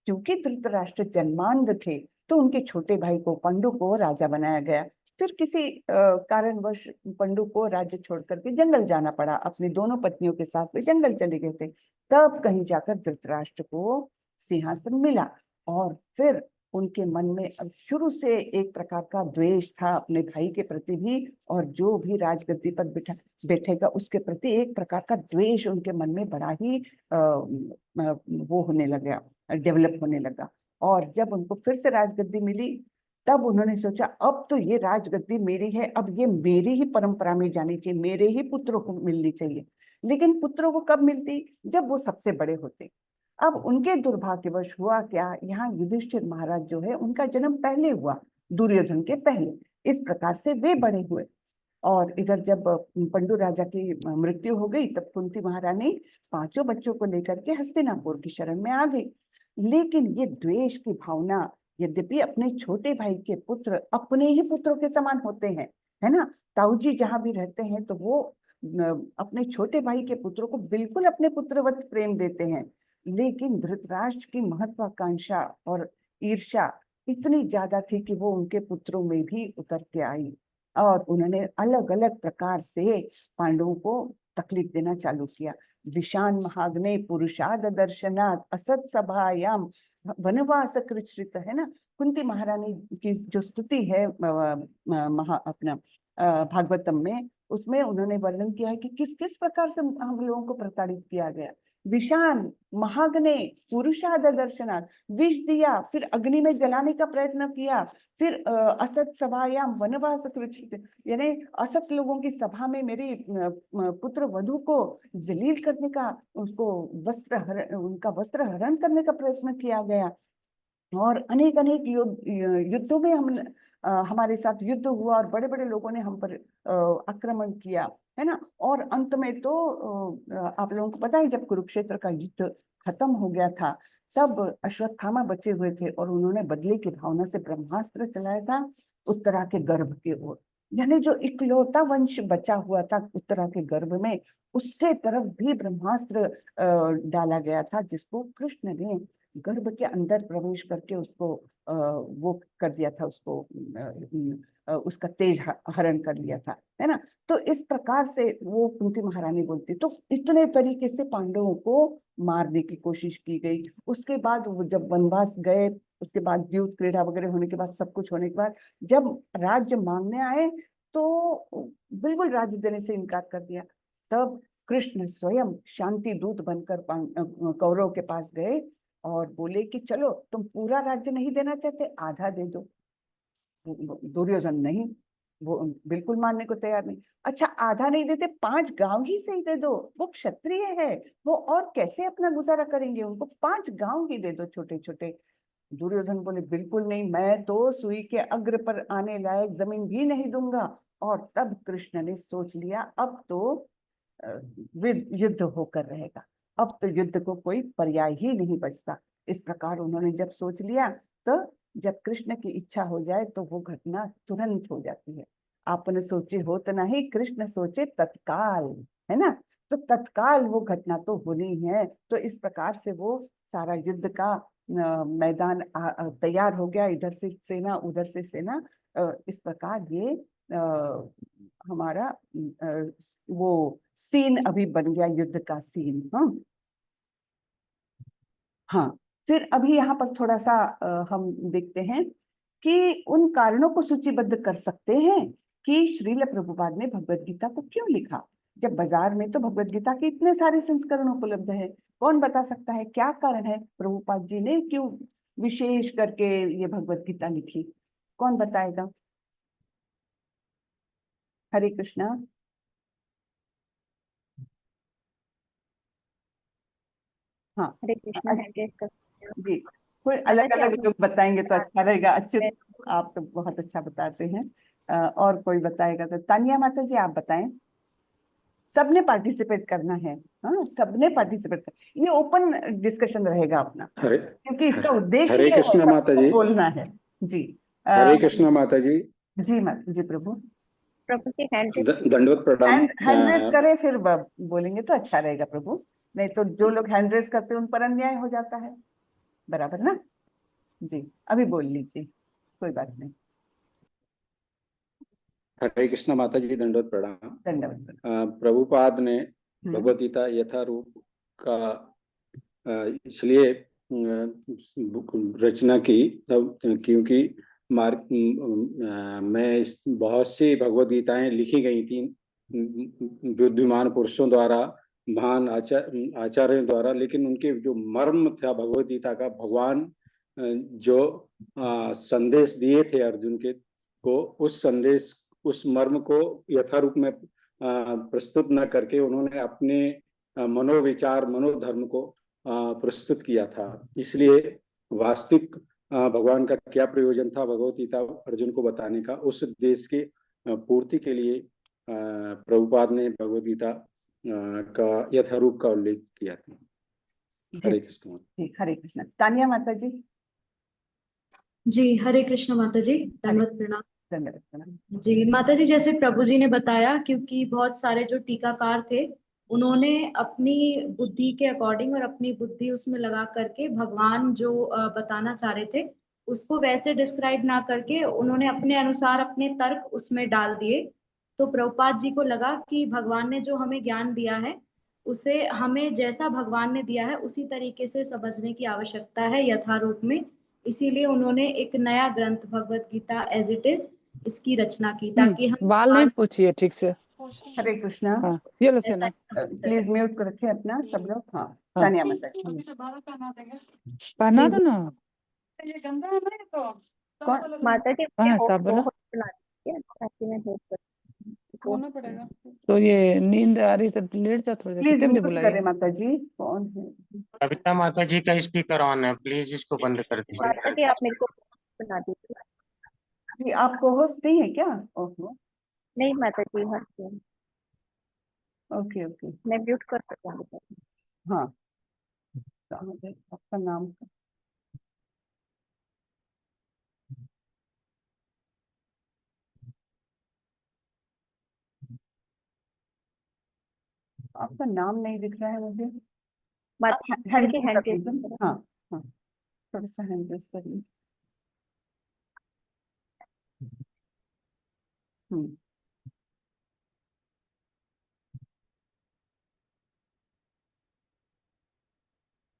क्योंकि धृतराष्ट्र जन्मांध थे, तो उनके छोटे भाई को, पंडु को राजा बनाया गया। फिर किसी कारणवश पंडु को राज्य छोड़ करके जंगल जाना पड़ा, अपनी दोनों पत्नियों के साथ वे जंगल चले गए थे। तब कहीं जाकर धृतराष्ट्र को सिंहासन मिला, और फिर उनके मन में शुरू से एक प्रकार का द्वेष था अपने भाई के प्रति भी, और जो भी राजगद्दी पर बैठेगा उसके प्रति एक प्रकार का द्वेष उनके मन में बड़ा ही वो होने लगा, डेवलप होने लगा। और जब उनको फिर से राजगद्दी मिली, तब उन्होंने सोचा अब तो ये राजगद्दी मेरी है, अब ये मेरी ही परंपरा में जानी चाहिए, मेरे ही पुत्रों को मिलनी चाहिए। लेकिन पुत्रों को कब मिलती, जब वो सबसे बड़े होते। अब उनके दुर्भाग्यवश हुआ क्या, यहाँ युधिष्ठिर महाराज जो है उनका जन्म पहले हुआ, दुर्योधन के पहले। इस प्रकार से वे बड़े हुए, और इधर जब पंडु राजा की मृत्यु हो गई, तब कुंती महारानी 5 बच्चों को लेकर के हस्तिनापुर की शरण में आ गई। लेकिन ये द्वेष की भावना, यद्यपि अपने छोटे भाई के पुत्र अपने ही पुत्रों के समान होते हैं, है ना। ताऊजी जहां भी रहते हैं तो वो अपने छोटे भाई के पुत्रों को बिल्कुल अपने पुत्रवत प्रेम देते हैं। लेकिन धृतराष्ट्र की महत्वाकांक्षा और ईर्ष्या इतनी ज्यादा थी कि वो उनके पुत्रों में भी उतर के आई, और उन्होंने अलग अलग प्रकार से पांडवों को तकलीफ देना चालू किया। विशान महाग्ने पुरुषाद दर्शनात् असत सभायाम वनवास कृच्छ्रित, है ना। कुंती महारानी की जो स्तुति है अपना भागवतम में, उसमें उन्होंने वर्णन किया है कि किस किस प्रकार से हम लोगों को प्रताड़ित किया गया। विशान महाग्ने पुरुषाद दर्शनात्, विष दिया, फिर अग्नि में जलाने का प्रयत्न किया, फिर असत सभायाम वनवास कृच्छ्रित, यानी असत लोगों की सभा में मेरे पुत्र वधु को जलील करने का, उसको उनका वस्त्र हरण करने का प्रयत्न किया गया। और अनेक अनेक युद्धों में हमारे साथ युद्ध हुआ, और बड़े बड़े लोगों ने हम पर आक्रमण किया, है ना। और अंत में तो आप लोगों को पता है, जब कुरुक्षेत्र का युद्ध खत्म हो गया था, तब अश्वत्थामा बचे हुए थे, और उन्होंने बदले की भावना से ब्रह्मास्त्र चलाया था उत्तरा के गर्भ की ओर। यानी जो इकलौता वंश बचा हुआ था उत्तरा के गर्भ में, उसके तरफ भी ब्रह्मास्त्र डाला गया था, जिसको कृष्ण ने गर्भ के अंदर प्रवेश करके उसको वो कर दिया था, उसको उसका तेज हरण कर लिया था, है ना। तो इस प्रकार से वो कुंती महारानी बोलती, तो इतने तरीके से पांडवों को मारने की कोशिश की गई। उसके बाद वो जब वनवास गए, उसके बाद द्यूत क्रीड़ा वगैरह होने के बाद, सब कुछ होने के बाद, जब राज्य मांगने आए तो बिल्कुल राज्य देने से इनकार कर दिया। तब कृष्ण स्वयं शांति दूत बनकर कौरव के पास गए और बोले कि चलो तुम पूरा राज्य नहीं देना चाहते, आधा दे दो। दुर्योधन नहीं, वो बिल्कुल मानने को तैयार नहीं। अच्छा आधा नहीं देते, 5 गांव ही सही दे दो, वो क्षत्रिय है, वो और कैसे अपना गुजारा करेंगे, उनको 5 गांव ही दे दो छोटे छोटे। दुर्योधन बोले बिल्कुल नहीं, मैं तो सुई के अग्र पर आने लायक जमीन भी नहीं दूंगा। और तब कृष्ण ने सोच लिया अब तो युद्ध होकर रहेगा, अब तो युद्ध को कोई पर्याय ही नहीं बचता। इस प्रकार उन्होंने जब सोच लिया, तो जब कृष्ण की इच्छा हो जाए तो वो घटना तुरंत हो जाती है। आपने सोचे हो तो नहीं, कृष्ण सोचे तत्काल, है ना। तो तत्काल वो घटना तो होनी है। तो इस प्रकार से वो सारा युद्ध का मैदान तैयार हो गया, इधर से सेना उधर से सेना। इस प्रकार ये हमारा वो सीन अभी बन गया, युद्ध का सीन। हाँ हाँ, फिर अभी यहाँ पर थोड़ा सा हम देखते हैं कि उन कारणों को सूचीबद्ध कर सकते हैं कि श्रील प्रभुपाद ने भगवत गीता को क्यों लिखा। जब बाजार में तो भगवत गीता के इतने सारे संस्करण उपलब्ध है, कौन बता सकता है क्या कारण है प्रभुपाद जी ने क्यों विशेष करके ये भगवत गीता लिखी? कौन बताएगा? हरे कृष्णा। हाँ हरे कृष्णा। जी, कोई अलग अलग लोग बताएंगे तो अच्छा रहेगा। अच्छे, आप तो बहुत अच्छा बताते हैं। और कोई बताएगा तो तानिया माता जी आप बताएं। सबने पार्टिसिपेट करना है। हाँ, सबने पार्टिसिपेट कर, ये ओपन डिस्कशन रहेगा अपना, हरे क्योंकि इसका उद्देश्य हरे ये है कृष्णा माता सबको जी। बोलना है। जी हरे कृष्णा माता जी। जी माता जी। प्रभु प्रभु जी दंडवत प्रणाम। हैंड रेस करें फिर बोलेंगे तो अच्छा रहेगा प्रभु, नहीं तो जो लोग हैंड रेस करते हैं उन पर अन्याय हो जाता है, बराबर ना। जी अभी बोल लीजिए, कोई बात नहीं। हरे कृष्णा माता जी, दंडवत प्रणाम। धन्यवाद। प्रभुपाद ने भगवत गीता यथारूप का इसलिए रचना की तब क्योंकि में बहुत सी भगवत गीताएं लिखी गई थी बुद्धिमान पुरुषों द्वारा, महान आचार्यों द्वारा, लेकिन उनके जो मर्म था भगवत गीता का, भगवान जो संदेश दिए थे अर्जुन के को, उस संदेश उस मर्म को यथारूप में प्रस्तुत न करके उन्होंने अपने मनोविचार मनोधर्म को प्रस्तुत किया था। इसलिए वास्तविक भगवान का क्या प्रयोजन था भगवत गीता अर्जुन को बताने का, उस उद्देश्य की पूर्ति के लिए प्रभुपाद ने भगवत गीता का यथारूप का उल्लेख किया था। हरे कृष्ण। हरे कृष्ण। तानिया माता जी। जी हरे कृष्ण माता जी, दंडवत प्रणाम। धन्यवाद प्रणाम। जी माता जी, जैसे प्रभु जी ने बताया, क्योंकि बहुत सारे जो टीकाकार थे उन्होंने अपनी बुद्धि के अकॉर्डिंग और अपनी बुद्धि उसमें लगा करके भगवान जो बताना चाह रहे थे उसको वैसे डिस्क्राइब ना करके उन्होंने अपने अनुसार अपने तर्क उसमें डाल दिए। तो प्रभुपाद जी को लगा कि भगवान ने जो हमें ज्ञान दिया है उसे हमें जैसा भगवान ने दिया है उसी तरीके से समझने की आवश्यकता है यथारूप में। इसीलिए उन्होंने एक नया ग्रंथ Bhagavad Gita as it is इसकी रचना की, ताकि हम बाल नहीं पूछिए ठीक से। हरे कृष्णा। हाँ ये लो सेना। प्लीज म्यूट कर रखे अपना सब लोग। हाँ तानिया माता जी। पहना दो ना। ये गंदा है ना, तो कौन? माता जी हाँ सब बोलो। ताकि मैं हो खोना पड़ेगा। तो ये नींद आ रही तो लेट जा थोड़ी देर, प्लीज कितने बजे म्यूट बुलाइए। करें माता जी। कौन है? कविता माता जी का स्पीकर ऑन है, प्लीज इसको बंद कर दीजिए। माता जी आप मेरे को बना दीजिए। जी आपको होस्ट नहीं है क्या? ओहो नहीं माता जी, हाँ ओके ओके। मैं म्यूट कर सकता हूँ। हाँ आपका नाम? आपका नाम नहीं दिख रहा है मुझे। हैंड रेस कर लीजिए। हाँ हाँ थोड़ा सा हैंड रेस कर लीजिए।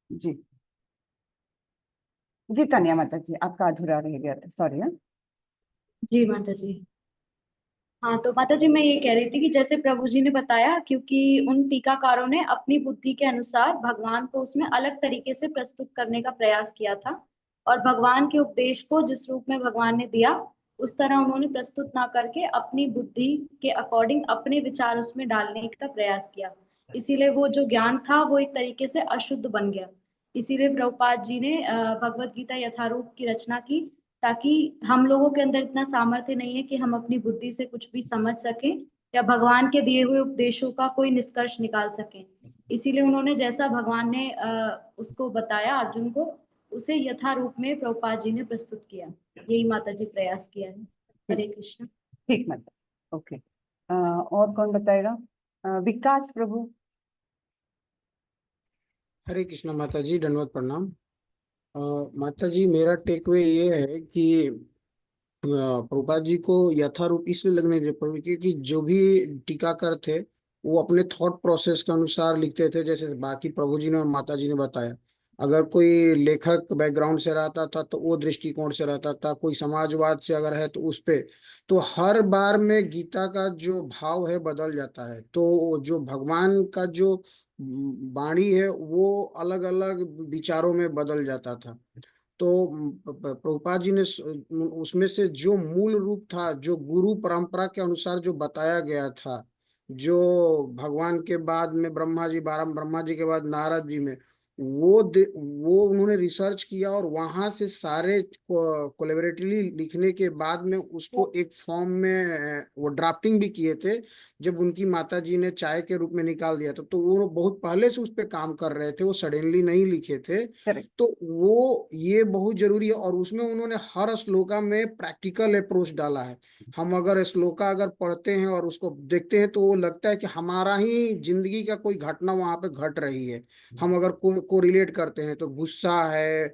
जी जी तानिया माता जी, आपका अधूरा रह गया था, सॉरी। हाँ जी माता जी। हाँ तो माता जी मैं ये कह रही थी कि जैसे प्रभु जी ने बताया, क्योंकि उन टीकाकारों ने अपनी बुद्धि के अनुसार भगवान को उसमें अलग तरीके से प्रस्तुत करने का प्रयास किया था, और भगवान के उपदेश को जिस रूप में भगवान ने दिया उस तरह उन्होंने प्रस्तुत ना करके अपनी बुद्धि के अकॉर्डिंग अपने विचार उसमें डालने का प्रयास किया। इसीलिए वो जो ज्ञान था वो एक तरीके से अशुद्ध बन गया। इसीलिए प्रभुपाद जी ने भगवत गीता यथारूप की रचना की, ताकि हम लोगों के अंदर इतना सामर्थ्य नहीं है कि हम अपनी बुद्धि से कुछ भी समझ सकें या भगवान के दिए हुए उपदेशों का कोई निष्कर्ष निकाल सकें। इसीलिए उन्होंने जैसा भगवान ने उसको बताया अर्जुन को, उसे यथारूप में प्रभुपाद जी ने प्रस्तुत किया। यही माता जी प्रयास किया है। हरे कृष्ण। ठीक माता। ओके, और कौन बताएगा? विकास प्रभु। हरे कृष्णा माता जी, दंडवत प्रणाम। माता जी, मेरा टेकअवे ये है कि प्रभुपाद जी को यथारूप इसलिए लगने दे पड़े क्योंकि जो भी टीकाकार थे वो अपने थॉट प्रोसेस के अनुसार लिखते थे, जैसे बाकी प्रभु जी ने और माता जी ने बताया। अगर कोई लेखक बैकग्राउंड से रहता था तो वो दृष्टिकोण से रहता था, कोई समाजवाद से अगर है तो उस पे, तो हर बार में गीता का जो भाव है बदल जाता है। तो जो भगवान का जो वाणी है वो अलग अलग विचारों में बदल जाता था। तो प्रभुपाद जी ने उसमें से जो मूल रूप था, जो गुरु परंपरा के अनुसार जो बताया गया था, जो भगवान के बाद में ब्रह्मा जी, 12 ब्रह्मा जी के बाद नारद जी में, वो उन्होंने रिसर्च किया और वहां से सारे कोलेबरेटिवली लिखने के बाद में उसको एक फॉर्म में वो ड्राफ्टिंग भी किए थे। जब उनकी माता जी ने चाय के रूप में निकाल दिया था, तो वो बहुत पहले से उस पर काम कर रहे थे, वो सडनली नहीं लिखे थे। तो वो ये बहुत जरूरी है। और उसमें उन्होंने हर श्लोका में प्रैक्टिकल अप्रोच डाला है। हम अगर श्लोका अगर पढ़ते हैं और उसको देखते हैं तो वो लगता है कि हमारा ही जिंदगी का कोई घटना वहां पे घट रही है। हम अगर को रिलेट करते हैं तो गुस्सा है,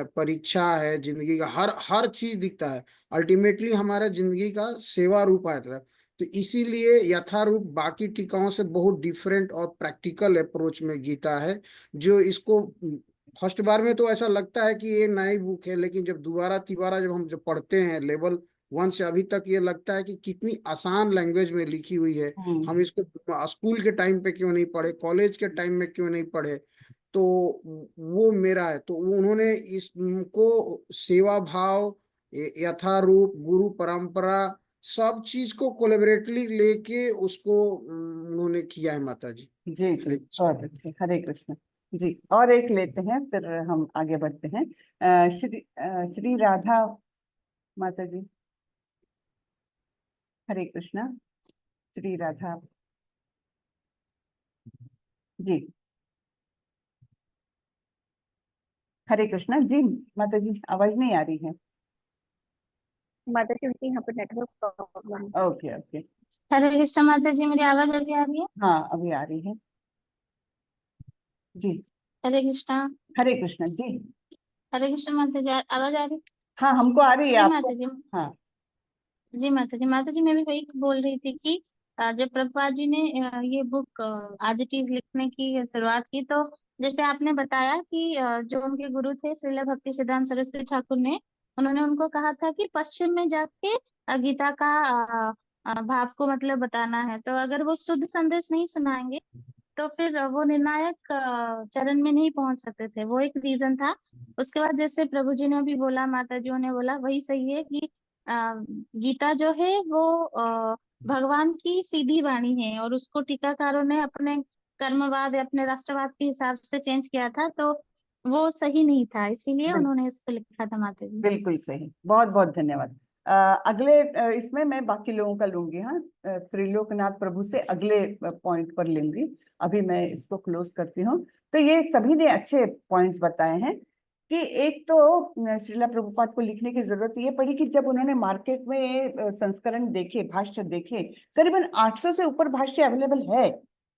परीक्षा है, जिंदगी का हर हर चीज दिखता है। अल्टीमेटली हमारा जिंदगी का सेवा रूप आता है। तो इसीलिए यथारूप बाकी टीकाओं से बहुत डिफरेंट और प्रैक्टिकल अप्रोच में गीता है। जो इसको फर्स्ट बार में तो ऐसा लगता है कि ये नई बुक है, लेकिन जब दोबारा तिबारा जब हम जब पढ़ते हैं लेवल 1 से अभी तक, ये लगता है कि कितनी आसान लैंग्वेज में लिखी हुई है। हम इसको स्कूल के टाइम पे क्यों नहीं पढ़े, कॉलेज के टाइम में क्यों नहीं पढ़े। तो वो मेरा है। तो उन्होंने इसको सेवा भाव, यथारूप, गुरु परंपरा, सब चीज को कोलेबरेटली लेके उसको उन्होंने किया है माता जी। जी जी, बहुत अच्छे। हरे कृष्ण जी। और एक लेते हैं फिर हम आगे बढ़ते हैं। श्री राधा माता जी। हरे कृष्णा। श्री राधा जी। हरे कृष्णा जी। माता जी आवाज नहीं आ रही है। माता जी उनके यहाँ पर नेटवर्क प्रॉब्लम है। Okay okay. हरे कृष्ण माता जी, मेरी आवाज अभी आ रही है? हाँ अभी आ रही है जी। हरे कृष्णा। हरे कृष्णा जी। हरे कृष्ण माता जी, आवाज आ रही? हाँ हमको आ रही है, जी आपको? माता जी। हाँ जी माता जी। माता जी मैं भी वही बोल रही थी कि जब प्रभुपाद जी ने ये बुक आज इट इज लिखने की शुरुआत की, तो जैसे आपने बताया कि जो उनके गुरु थे श्रील भक्ति सिद्धांत सरस्वती ठाकुर ने, उन्होंने उनको कहा था कि पश्चिम में जाके गीता का भाव को मतलब बताना है। तो अगर वो शुद्ध संदेश नहीं सुनाएंगे तो फिर वो निर्णायक चरण में नहीं पहुंच सकते थे। वो एक रीजन था। उसके बाद जैसे प्रभु जी ने भी बोला, माता जी ने बोला, वही सही है कि गीता जो है वो भगवान की सीधी वाणी है, और उसको टीकाकारों ने अपने कर्मवाद या अपने राष्ट्रवाद के हिसाब से चेंज किया था, तो वो सही नहीं था, इसीलिए उन्होंने इसको लिखा था माता जी। बिल्कुल सही, बहुत बहुत धन्यवाद। अगले इसमें मैं बाकी लोगों का लूंगी। हाँ, त्रिलोकनाथ प्रभु से अगले पॉइंट पर लूंगी। अभी मैं इसको क्लोज करती हूँ। तो ये सभी ने अच्छे पॉइंट्स बताए हैं कि एक तो श्रीला प्रभुपाद को लिखने की जरूरत ये पड़ी कि जब उन्होंने मार्केट में संस्करण देखे, भाष्य देखे, करीबन 800 से ऊपर भाष्य अवेलेबल है।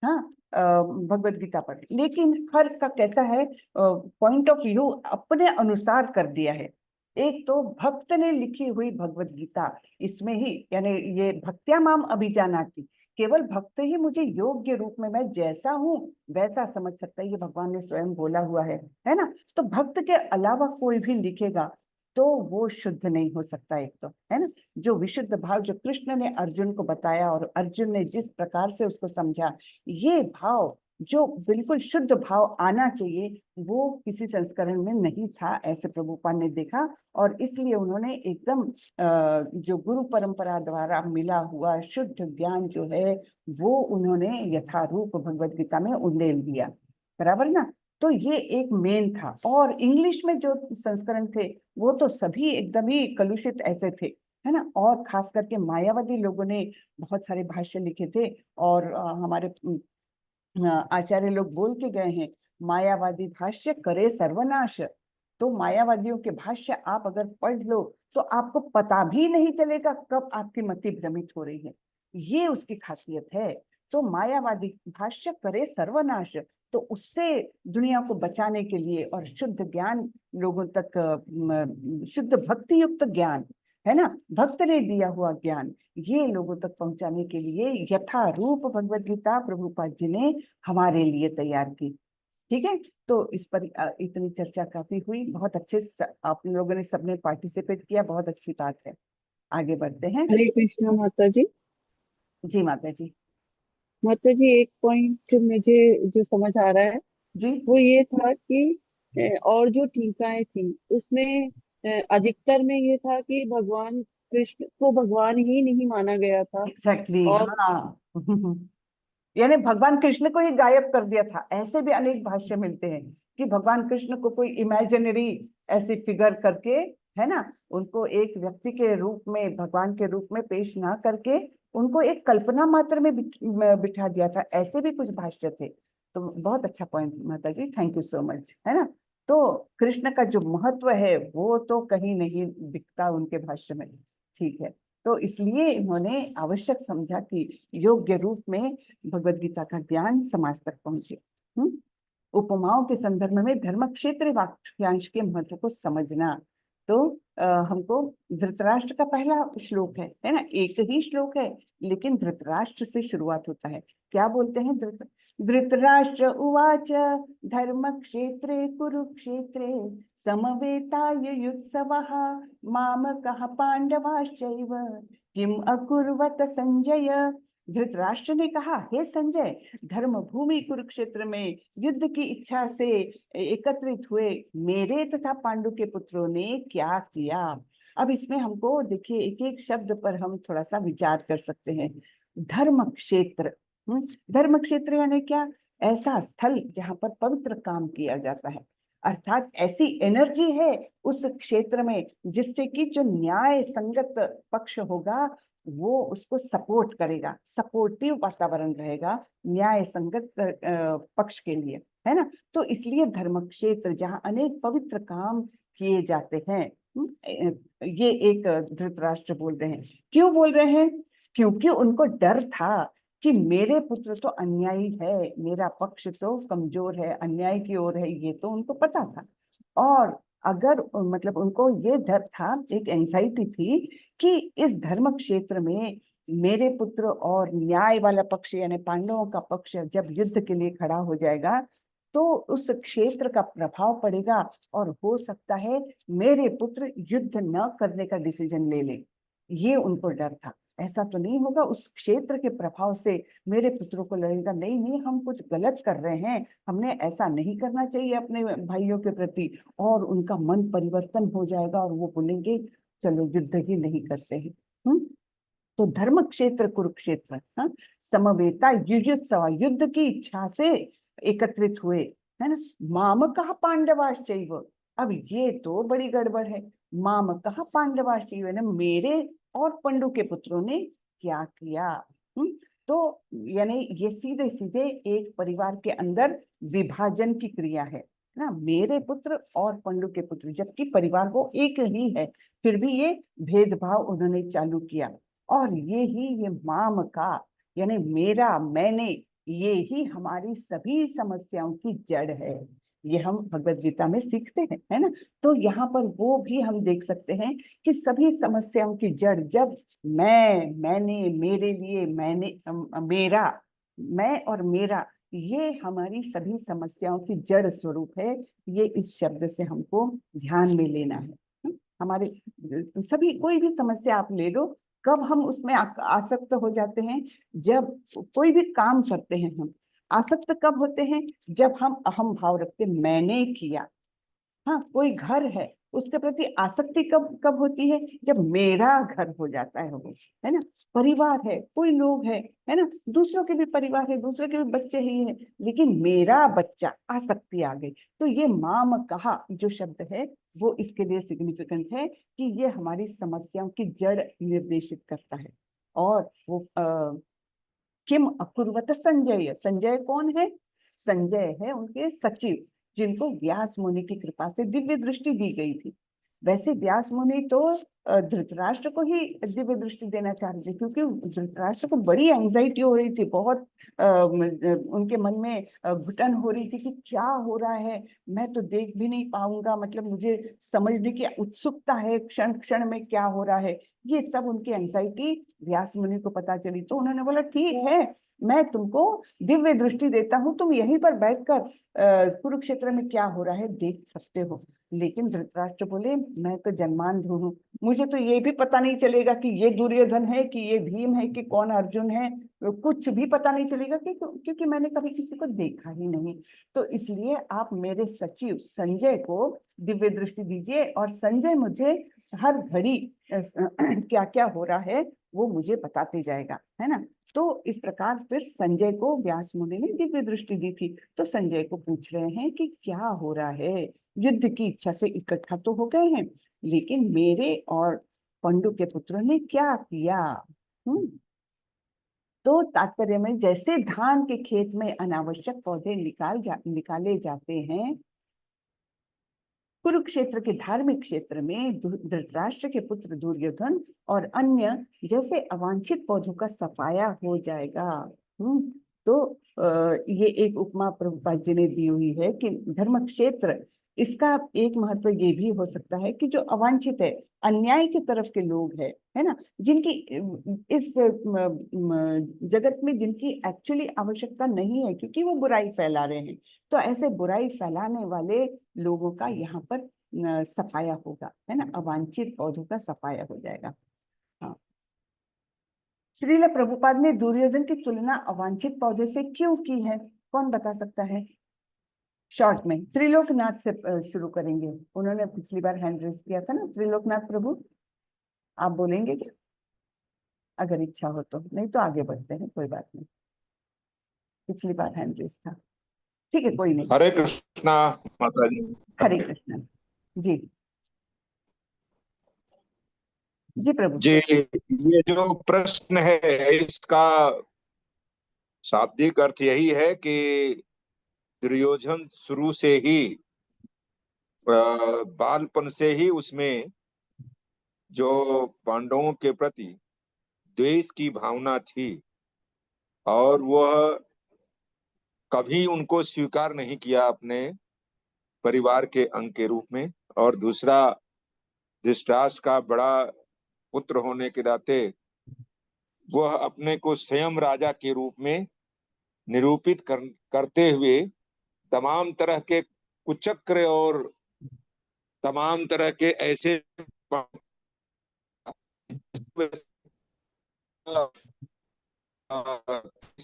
हाँ, भगवत गीता पर, लेकिन हर का कैसा है, पॉइंट ऑफ व्यू अपने अनुसार कर दिया है। एक तो भक्त ने लिखी हुई भगवत गीता, इसमें ही यानी ये भक्त्या माम अभिजानाति, केवल भक्त ही मुझे योग्य रूप में, मैं जैसा हूँ वैसा समझ सकता है, ये भगवान ने स्वयं बोला हुआ है ना। तो भक्त के अलावा कोई भी लिखेगा तो वो शुद्ध नहीं हो सकता, एक तो है ना। जो विशुद्ध भाव जो कृष्ण ने अर्जुन को बताया और अर्जुन ने जिस प्रकार से उसको समझा, ये भाव जो बिल्कुल शुद्ध भाव आना चाहिए, वो किसी संस्करण में नहीं था, ऐसे प्रभुपाद ने देखा। और इसलिए उन्होंने एकदम जो गुरु परंपरा द्वारा मिला हुआ शुद्ध ज्ञान जो है वो उन्होंने यथारूप भगवत गीता में उंडेल दिया, बराबर ना। तो ये एक मेन था। और इंग्लिश में जो संस्करण थे वो तो सभी एकदम ही कलुषित ऐसे थे, है ना। और खास करके मायावादी लोगों ने बहुत सारे भाष्य लिखे थे। और हमारे आचार्य लोग बोल के गए हैं, मायावादी भाष्य करे सर्वनाश। तो मायावादियों के भाष्य आप अगर पढ़ लो तो आपको पता भी नहीं चलेगा कब आपकी मति भ्रमित हो रही है। ये उसकी खासियत है। तो मायावादी भाष्य करे सर्वनाश, तो उससे दुनिया को बचाने के लिए और शुद्ध ज्ञान लोगों तक, शुद्ध भक्ति युक्त ज्ञान है ना, भक्त ने दिया हुआ ज्ञान, ये लोगों तक पहुंचाने के लिए यथारूप भगवद गीता प्रभुपाद जी ने हमारे लिए तैयार की। ठीक है, तो इस पर इतनी चर्चा काफी हुई, बहुत अच्छे आप लोगों ने सबने पार्टिसिपेट किया, बहुत अच्छी बात है। आगे बढ़ते हैं। हरे कृष्णा माता जी। जी माता जी। माता जी, एक पॉइंट मुझे जो समझ आ रहा है जी वो ये था कि और जो टीकाएं थी उसमें अधिकतर में ये था कि भगवान कृष्ण को भगवान ही नहीं माना गया था। एग्जैक्टली और हाँ यानी भगवान कृष्ण को ही गायब कर दिया था। ऐसे भी अनेक भाष्य मिलते हैं कि भगवान कृष्ण को कोई इमेजिनरी ऐसी फिगर करके, है ना, उनको एक व्यक्ति के रूप में, भगवान के रूप में पेश ना करके उनको एक कल्पना मात्र में बिठा दिया था। ऐसे भी कुछ भाष्य थे। तो बहुत अच्छा पॉइंट माता जी, थैंक यू सो मच, है ना। तो कृष्ण का जो महत्व है वो तो कहीं नहीं दिखता उनके भाष्य में। ठीक है, तो इसलिए इन्होंने आवश्यक समझा कि योग्य रूप में भगवद गीता का ज्ञान समाज तक पहुंचे। उपमाओं के संदर्भ में धर्म क्षेत्र वाक्यांश के महत्व को समझना। तो हमको धृतराष्ट्र का पहला श्लोक है ना, एक ही श्लोक है लेकिन धृतराष्ट्र से शुरुआत होता है। क्या बोलते हैं? धृतराष्ट्र उवाच धर्म क्षेत्रे कुरुक्षेत्रे समवेतायुत्सवः मामकः पांडवाश्चैव किम अकुर्वत संजय। धृतराष्ट्र ने कहा, हे संजय, धर्म भूमि कुरुक्षेत्र में युद्ध की इच्छा से एकत्रित हुए मेरे तथा पांडु के पुत्रों ने क्या किया। अब इसमें हमको देखिए एक एक शब्द पर हम थोड़ा सा विचार कर सकते हैं। धर्म क्षेत्र, धर्म क्षेत्र यानी क्या? ऐसा स्थल जहां पर पवित्र काम किया जाता है, अर्थात ऐसी एनर्जी है उस क्षेत्र में जिससे कि जो न्याय संगत पक्ष होगा वो उसको सपोर्ट करेगा, सपोर्टिव वातावरण रहेगा न्याय संगत पक्ष के लिए, है ना। तो इसलिए धर्म क्षेत्र जहाँ अनेक पवित्र काम किए जाते हैं, ये एक धृतराष्ट्र बोल रहे हैं। क्यों बोल रहे हैं? क्योंकि उनको डर था कि मेरे पुत्र तो अन्यायी है, मेरा पक्ष तो कमजोर है, अन्याय की ओर है, ये तो उनको पता था। और अगर मतलब उनको ये डर था, एक एंजाइटी थी कि इस धर्म क्षेत्र में मेरे पुत्र और न्याय वाला पक्ष यानी पांडवों का पक्ष जब युद्ध के लिए खड़ा हो जाएगा तो उस क्षेत्र का प्रभाव पड़ेगा और हो सकता है मेरे पुत्र युद्ध न करने का डिसीजन ले लें। ये उनको डर था। ऐसा तो नहीं होगा उस क्षेत्र के प्रभाव से मेरे पुत्रों को लगेगा नहीं नहीं हम कुछ गलत कर रहे हैं, हमने ऐसा नहीं करना चाहिए अपने भाइयों के प्रति, और उनका मन परिवर्तन हो जाएगा और वो बोलेंगे चलो युद्ध ही नहीं करते हैं। तो धर्म क्षेत्र कुरुक्षेत्र, समवेता युयुत्सव, युद्ध की इच्छा से एकत्रित हुए, है ना। माम कहा पांडवाश्चैव, अब ये तो बड़ी गड़बड़ है। माम कहा पांडवाश्चैव ना, मेरे और पंडु के पुत्रों ने क्या किया। तो यानी ये सीधे सीधे एक परिवार के अंदर विभाजन की क्रिया है ना, मेरे पुत्र और पंडु के पुत्र, जबकि परिवार वो एक ही है, फिर भी ये भेदभाव उन्होंने चालू किया। और ये माम का यानी मेरा, मैंने, ये ही हमारी सभी समस्याओं की जड़ है। ये हम भगवद गीता में सीखते हैं, है ना। तो यहाँ पर वो भी हम देख सकते हैं कि सभी समस्याओं की जड़ जब मैंने, मेरे लिए, मैंने, मेरा, मैं और मेरा, ये हमारी सभी समस्याओं की जड़ स्वरूप है। ये इस शब्द से हमको ध्यान में लेना है। हमारे सभी, कोई भी समस्या आप ले लो, कब हम उसमें आसक्त हो जाते हैं? जब कोई भी काम करते हैं हम आसक्त कब होते हैं? जब हम अहम भाव रखते, मैंने किया। हाँ, कोई घर है उसके प्रति आसक्ति कब कब होती है? जब मेरा घर हो जाता है वो, है ना। परिवार है, कोई लोग है ना, दूसरों के भी परिवार है, दूसरों के भी बच्चे ही है, लेकिन मेरा बच्चा, आसक्ति आ गई। तो ये माम कहा जो शब्द है वो इसके लिए सिग्निफिकेंट है कि ये हमारी समस्याओं की जड़ निर्देशित करता है। और वो किम अकुर्वत संजय, संजय कौन है? संजय है उनके सचिव, जिनको व्यास मुनि की कृपा से दिव्य दृष्टि दी गई थी। वैसे व्यास मुनि तो धृतराष्ट्र को ही दिव्य दृष्टि देना चाह रहे थे, क्योंकि धृतराष्ट्र को बड़ी एंजाइटी हो रही थी, बहुत उनके मन में घुटन हो रही थी कि क्या हो रहा है, मैं तो देख भी नहीं पाऊंगा, मतलब मुझे समझने की उत्सुकता है क्षण क्षण में क्या हो रहा है। ये सब उनकी एंजाइटी व्यास मुनि को पता चली, तो उन्होंने बोला ठीक है, मैं तुमको दिव्य दृष्टि देता हूँ, तुम यहीं पर बैठकर कुरुक्षेत्र में क्या हो रहा है देख सकते हो। लेकिन धृतराष्ट्र बोले मैं तो जन्मांध हूँ, मुझे तो ये भी पता नहीं चलेगा कि ये दुर्योधन है कि ये भीम है कि कौन अर्जुन है, कुछ भी पता नहीं चलेगा क्योंकि मैंने कभी किसी को देखा ही नहीं। तो इसलिए आप मेरे सचिव संजय को दिव्य दृष्टि दीजिए, और संजय मुझे हर घड़ी क्या क्या हो रहा है वो मुझे बताते जाएगा, है ना। तो इस प्रकार फिर संजय को व्यास मुनि ने दिव्य दृष्टि दी थी। तो संजय को पूछ रहे हैं कि क्या हो रहा है, युद्ध की इच्छा से इकट्ठा तो हो गए हैं, लेकिन मेरे और पंडु के पुत्रों ने क्या किया। तो तात्पर्य में जैसे धान के खेत में अनावश्यक पौधे निकाले जाते हैं, कुरुक्षेत्र के धार्मिक क्षेत्र में धृतराष्ट्र के पुत्र दुर्योधन और अन्य जैसे अवांछित पौधों का सफाया हो जाएगा। तो ये एक उपमा प्रभुपाद जी ने दी हुई है कि धर्म क्षेत्र, इसका एक महत्व ये भी हो सकता है कि जो अवांछित है, अन्याय की तरफ के लोग है ना, जिनकी इस जगत में जिनकी एक्चुअली आवश्यकता नहीं है क्योंकि वो बुराई फैला रहे हैं, तो ऐसे बुराई फैलाने वाले लोगों का यहाँ पर सफाया होगा, है ना, अवांछित पौधों का सफाया हो जाएगा। हाँ, श्रील प्रभुपाद ने दुर्योधन की तुलना अवांछित पौधे से क्यों की है, कौन बता सकता है? शॉर्ट में त्रिलोकनाथ से शुरू करेंगे, उन्होंने पिछली बार हैंड रेज किया था ना। त्रिलोकनाथ प्रभु, आप बोलेंगे क्या अगर इच्छा हो तो? नहीं तो आगे बढ़ते हैं, कोई बात नहीं, पिछली बार हैंड रेज था, ठीक है, कोई नहीं। हरे कृष्णा माता जी। हरे कृष्णा जी। जी प्रभु जी, ये जो प्रश्न है इसका शाब्दिक अर्थ यही है कि दुर्योधन शुरू से ही बालपन से ही उसमें जो पांडवों के प्रति द्वेष की भावना थी, और वह कभी उनको स्वीकार नहीं किया अपने परिवार के अंग के रूप में। और दूसरा, धृतराष्ट्र का बड़ा पुत्र होने के नाते वह अपने को स्वयं राजा के रूप में निरूपित करते हुए तमाम तरह के कुचक्र और तमाम तरह के ऐसे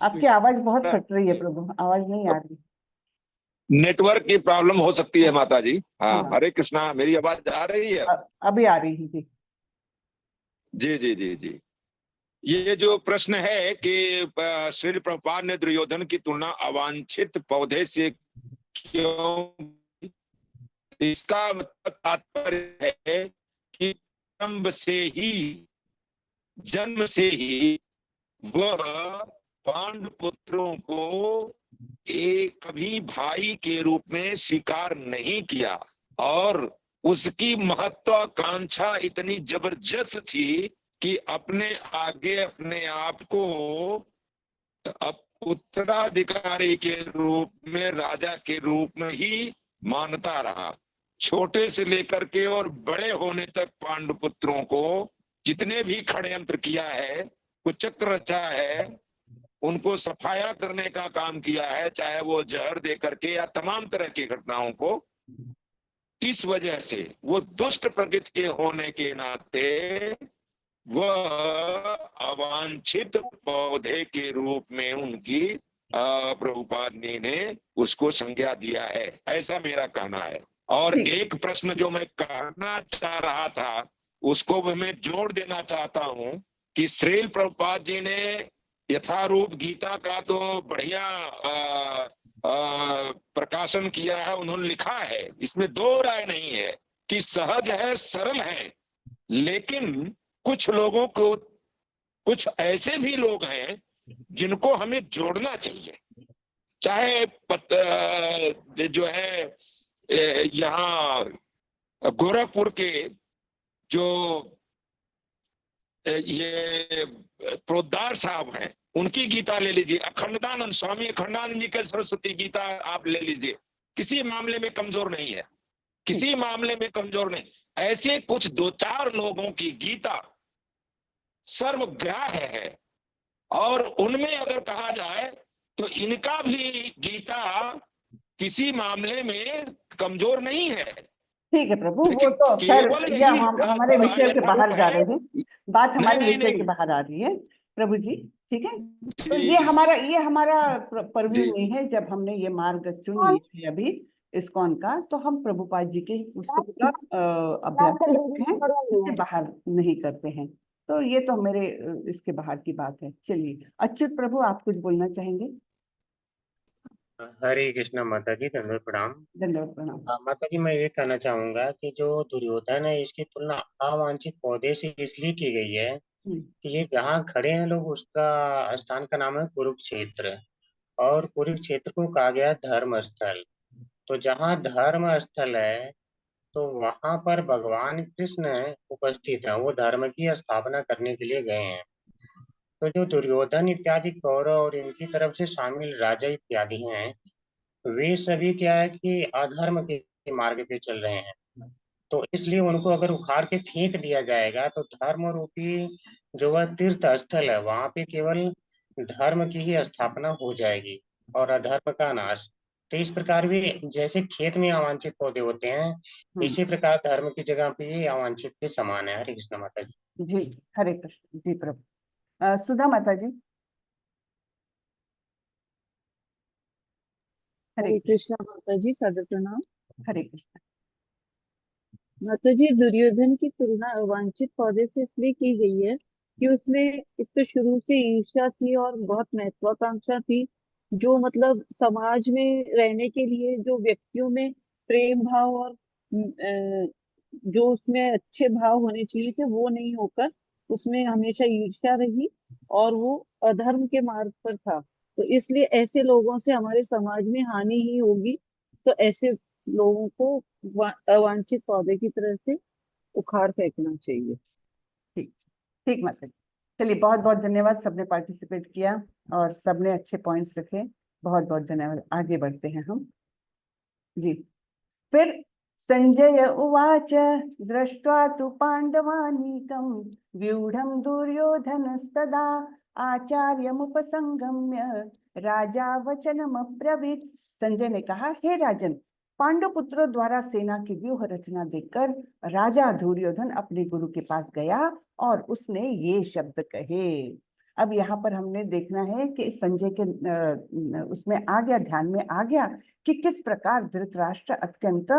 आपकी आवाज बहुत कट रही है प्रभु, आवाज नहीं आ रही। नेटवर्क की प्रॉब्लम हो सकती है माता जी। हाँ, हाँ। हरे कृष्णा, मेरी आवाज आ रही है? अभी आ रही है जी। जी जी जी जी। ये जो प्रश्न है कि श्री प्रभुपाद ने दुर्योधन की तुलना अवांछित पौधे से क्यों, इसका मतलब तात्पर्य है कि जन्म से ही वह पांडु पुत्रों को एक कभी भाई के रूप में स्वीकार नहीं किया, और उसकी महत्वाकांक्षा इतनी जबरदस्त थी कि अपने आगे अपने आप को उत्तराधिकारी के रूप में, राजा के रूप में ही मानता रहा। छोटे से लेकर के और बड़े होने तक पांडु पुत्रों को जितने भी षड्यंत्र किया है, कुचक्र रचा है, उनको सफाया करने का काम किया है, चाहे वो जहर दे करके या तमाम तरह की घटनाओं को। इस वजह से वो दुष्ट प्रकृति के होने के नाते वह अवांछित पौधे के रूप में उनकी प्रभुपाद ने उसको संज्ञा दिया है, ऐसा मेरा कहना है। और एक प्रश्न जो मैं करना चाह रहा था उसको भी मैं जोड़ देना चाहता हूं कि श्रील प्रभुपाद जी ने यथारूप गीता का तो बढ़िया प्रकाशन किया है, उन्होंने लिखा है, इसमें दो राय नहीं है कि सहज है, सरल है, लेकिन कुछ लोगों को, कुछ ऐसे भी लोग हैं जिनको हमें जोड़ना चाहिए। चाहे जो है यहाँ गोरखपुर के जो ये पोद्दार साहब हैं, उनकी गीता ले लीजिए, अखंडानंद स्वामी अखंडानंद जी के सरस्वती गीता आप ले लीजिए, किसी मामले में कमजोर नहीं है, किसी मामले में कमजोर नहीं। ऐसे कुछ 2-4 लोगों की गीता सर्वग्राह्य है, और उनमें अगर कहा जाए तो इनका भी गीता किसी मामले में कमजोर नहीं है। ठीक है प्रभु, वो तो खैर यह हम हमारे विषय के बाहर जा रहे हैं, बात हमारे विषय के बाहर आ रही है प्रभु जी। ठीक है, तो ये हमारा परव्यू नहीं है। जब हमने ये मार्ग चुन लिए थे अभी इस्कॉन का, तो हम प्रभुपाद जी के पुस्तक का अभ्यास करते हैं, इसके बाहर नहीं करते हैं। तो ये तो मेरे इसके बाहर की बात है। चलिए अच्युत प्रभु, आप कुछ बोलना चाहेंगे? हरे कृष्णा माता जी, दंडवत प्रणाम। दंडवत प्रणाम। माता जी, मैं ये कहना चाहूंगा कि जो दुर्योधन है, इसकी तुलना अवांछित पौधे से इसलिए की गई है कि ये जहाँ खड़े हैं लोग, उसका स्थान का नाम है कुरुक्षेत्र, और कुरुक्षेत्र को कहा गया धर्म स्थल। तो जहाँ धर्म स्थल है, तो वहां पर भगवान कृष्ण उपस्थित है, वो धर्म की स्थापना करने के लिए गए हैं। तो जो दुर्योधन इत्यादि कौरव और इनकी तरफ से शामिल राजा इत्यादि हैं, वे सभी क्या है कि अधर्म के मार्ग पे चल रहे हैं। तो इसलिए उनको अगर उखाड़ के फेंक दिया जाएगा, तो धर्म रूपी जो वह तीर्थ स्थल है, वहां पे केवल धर्म की ही स्थापना हो जाएगी और अधर्म का नाश। तो इस प्रकार भी जैसे खेत में अवांछित पौधे होते हैं, इसी प्रकार धर्म की जगह पे ये अवांछित के समान है। हरे कृष्ण माता जी। जी हरे कृष्ण। जी प्रभु। सुधा माता जी। हरे कृष्णा माता जी, सादर प्रणाम। हरे कृष्ण माता जी, दुर्योधन की तुलना अवांछित पौधे से इसलिए की गई है कि उसमें एक तो शुरू से ईर्ष्या थी और बहुत महत्वाकांक्षा थी। जो मतलब समाज में रहने के लिए जो व्यक्तियों में प्रेम भाव और जो उसमें अच्छे भाव होने चाहिए थे, वो नहीं होकर उसमें हमेशा ईर्ष्या रही और वो अधर्म के मार्ग पर था। तो इसलिए ऐसे लोगों से हमारे समाज में हानि ही होगी। तो ऐसे लोगों को अवांछित पौधे की तरह से उखाड़ फेंकना चाहिए। ठीक ठीक माता जी। चलिए बहुत बहुत धन्यवाद, सबने पार्टिसिपेट किया और सबने अच्छे पॉइंट्स रखे। बहुत बहुत धन्यवाद। आगे बढ़ते हैं हम जी। फिर संजय उवाच दृष्ट्वा तु पांडवानीकं व्यूढ़ं दुर्योधनस्तदा आचार्यमुपसंगम्य राजा वचनमब्रवीत्। संजय ने कहा, हे राजन, पांडुपुत्रों द्वारा सेना की व्यूह रचना देखकर राजा दुर्योधन अपने गुरु के पास गया और उसने ये शब्द कहे। अब यहाँ पर हमने देखना है कि संजय के उसमें आ गया, ध्यान में आ गया कि किस प्रकार धृतराष्ट्र अत्यंत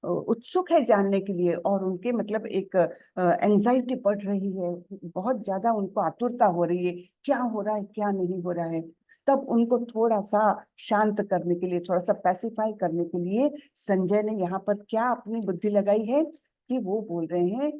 उत्सुक है जानने के लिए, और उनके मतलब एक एंजाइटी बढ़ रही है, बहुत ज्यादा उनको आतुरता हो रही है, क्या हो रहा है क्या नहीं हो रहा है। तब उनको थोड़ा सा शांत करने के लिए, थोड़ा सा पैसिफाई करने के लिए संजय ने यहाँ पर क्या अपनी बुद्धि लगाई है कि वो बोल रहे हैं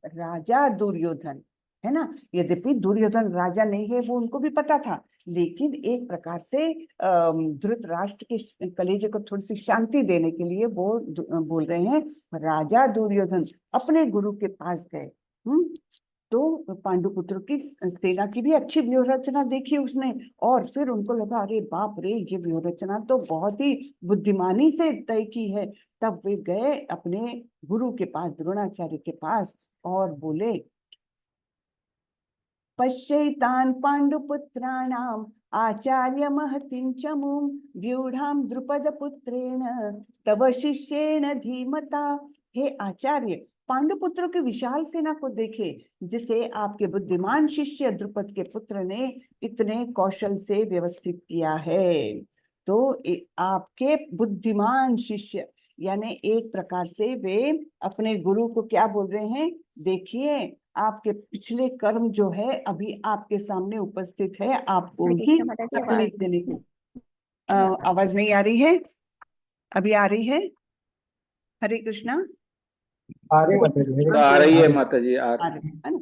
राजा दुर्योधन, है ना। यद्यपि दुर्योधन राजा नहीं है वो उनको भी पता था, लेकिन एक प्रकार से धृतराष्ट्र के कलेजे को थोड़ी सी शांति देने के लिए वो बोल रहे हैं राजा दुर्योधन अपने गुरु के पास गए। तो पांडुपुत्र की सेना की भी अच्छी व्यूह रचना देखी उसने, और फिर उनको लगा अरे बाप रे, ये व्यूह रचना तो बहुत ही बुद्धिमानी से तय की है। तब वे गए अपने गुरु के पास, द्रोणाचार्य के पास, और बोले पश्यैतान् पांडुपुत्राणाम् आचार्य महतीं चमूं व्यूढ़ां द्रुपदपुत्रेण तव शिष्येण धीमता। हे आचार्य, पांडुपुत्रों की विशाल सेना को देखे जिसे आपके बुद्धिमान शिष्य द्रुपद के पुत्र ने इतने कौशल से व्यवस्थित किया है। तो आपके बुद्धिमान शिष्य, यानी एक प्रकार से वे अपने गुरु को क्या बोल रहे हैं, देखिए आपके पिछले कर्म जो है अभी आपके सामने उपस्थित है, आपको ही तकलीफ देने की। आवाज नहीं आ रही है? अभी आ रही है? हरे कृष्णा। आ रही है माता जी, आ रही है।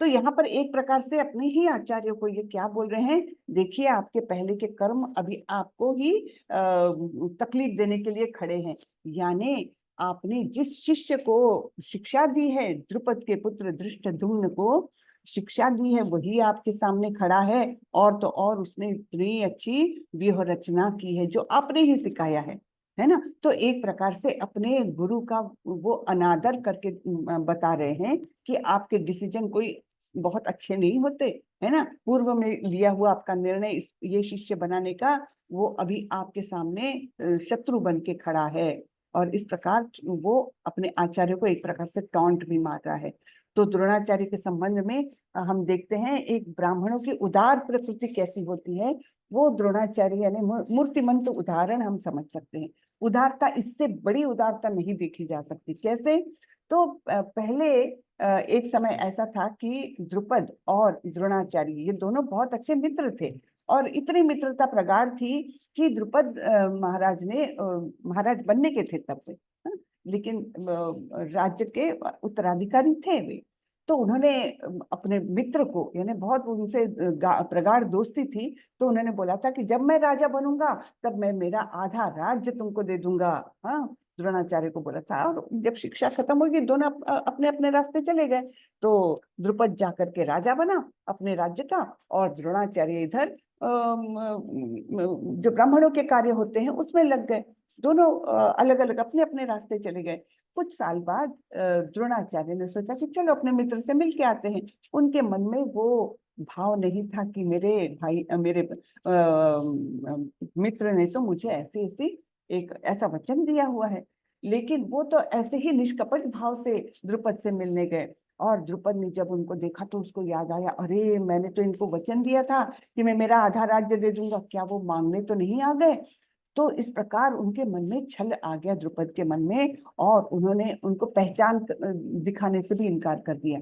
तो यहाँ पर एक प्रकार से अपने ही आचार्यों को ये क्या बोल रहे हैं, देखिए आपके पहले के कर्म अभी आपको ही तकलीफ देने के लिए खड़े हैं। यानी आपने जिस शिष्य को शिक्षा दी है, द्रुपद के पुत्र धृष्टद्युम्न को शिक्षा दी है, वही आपके सामने खड़ा है। और तो और उसने इतनी अच्छी व्यूह रचना की है जो आपने ही सिखाया है ना। तो एक प्रकार से अपने गुरु का वो अनादर करके बता रहे हैं कि आपके डिसीजन कोई बहुत अच्छे नहीं होते, है ना। पूर्व में लिया हुआ आपका निर्णय ये शिष्य बनाने का, वो अभी आपके सामने शत्रु बन के खड़ा है। और इस प्रकार वो अपने आचार्य को एक प्रकार से टॉन्ट भी मार रहा है। तो द्रोणाचार्य के संबंध में हम देखते हैं एक ब्राह्मणों की उदार प्रकृति कैसी होती है, वो द्रोणाचार्य यानी मूर्तिमंत उदाहरण हम समझ सकते हैं। उदारता, इससे बड़ी उदारता नहीं देखी जा सकती। कैसे? तो पहले एक समय ऐसा था कि द्रुपद और द्रोणाचार्य ये दोनों बहुत अच्छे मित्र थे, और इतनी मित्रता प्रगाढ़ थी कि द्रुपद महाराज ने महाराज बनने के थे तब से, लेकिन राज्य के उत्तराधिकारी थे वे। तो उन्होंने अपने मित्र को, यानी बहुत उनसे प्रगाढ़ दोस्ती थी, तो उन्होंने बोला था कि जब मैं राजा बनूंगा तब मैं मेरा आधा राज्य तुमको दे दूंगा। हाँ, द्रोणाचार्य को बोला था। और जब शिक्षा खत्म होगी दोनों अपने अपने रास्ते चले गए। तो द्रुपद जाकर के राजा बना अपने राज्य का, और द्रोणाचार्य इधर जो ब्राह्मणों के कार्य होते हैं उसमें लग गए। दोनों अलग अलग अपने अपने रास्ते चले गए। कुछ साल बाद द्रोणाचार्य ने सोचा कि चलो अपने मित्र से मिल के आते हैं। उनके मन में वो भाव नहीं था कि मेरे भाई मेरे मित्र ने तो मुझे ऐसे ऐसे एक ऐसा वचन दिया हुआ है। लेकिन वो तो ऐसे ही निष्कपट भाव से द्रुपद से मिलने गए। और द्रुपद ने जब उनको देखा तो उसको याद आया, अरे मैंने तो इनको वचन दिया था कि मैं मेरा आधा राज्य दे दूंगा, क्या वो मांगने तो नहीं आ गए। तो इस प्रकार उनके मन में छल आ गया, द्रुपद के मन में, और उन्होंने उनको पहचान दिखाने से भी इनकार कर दिया।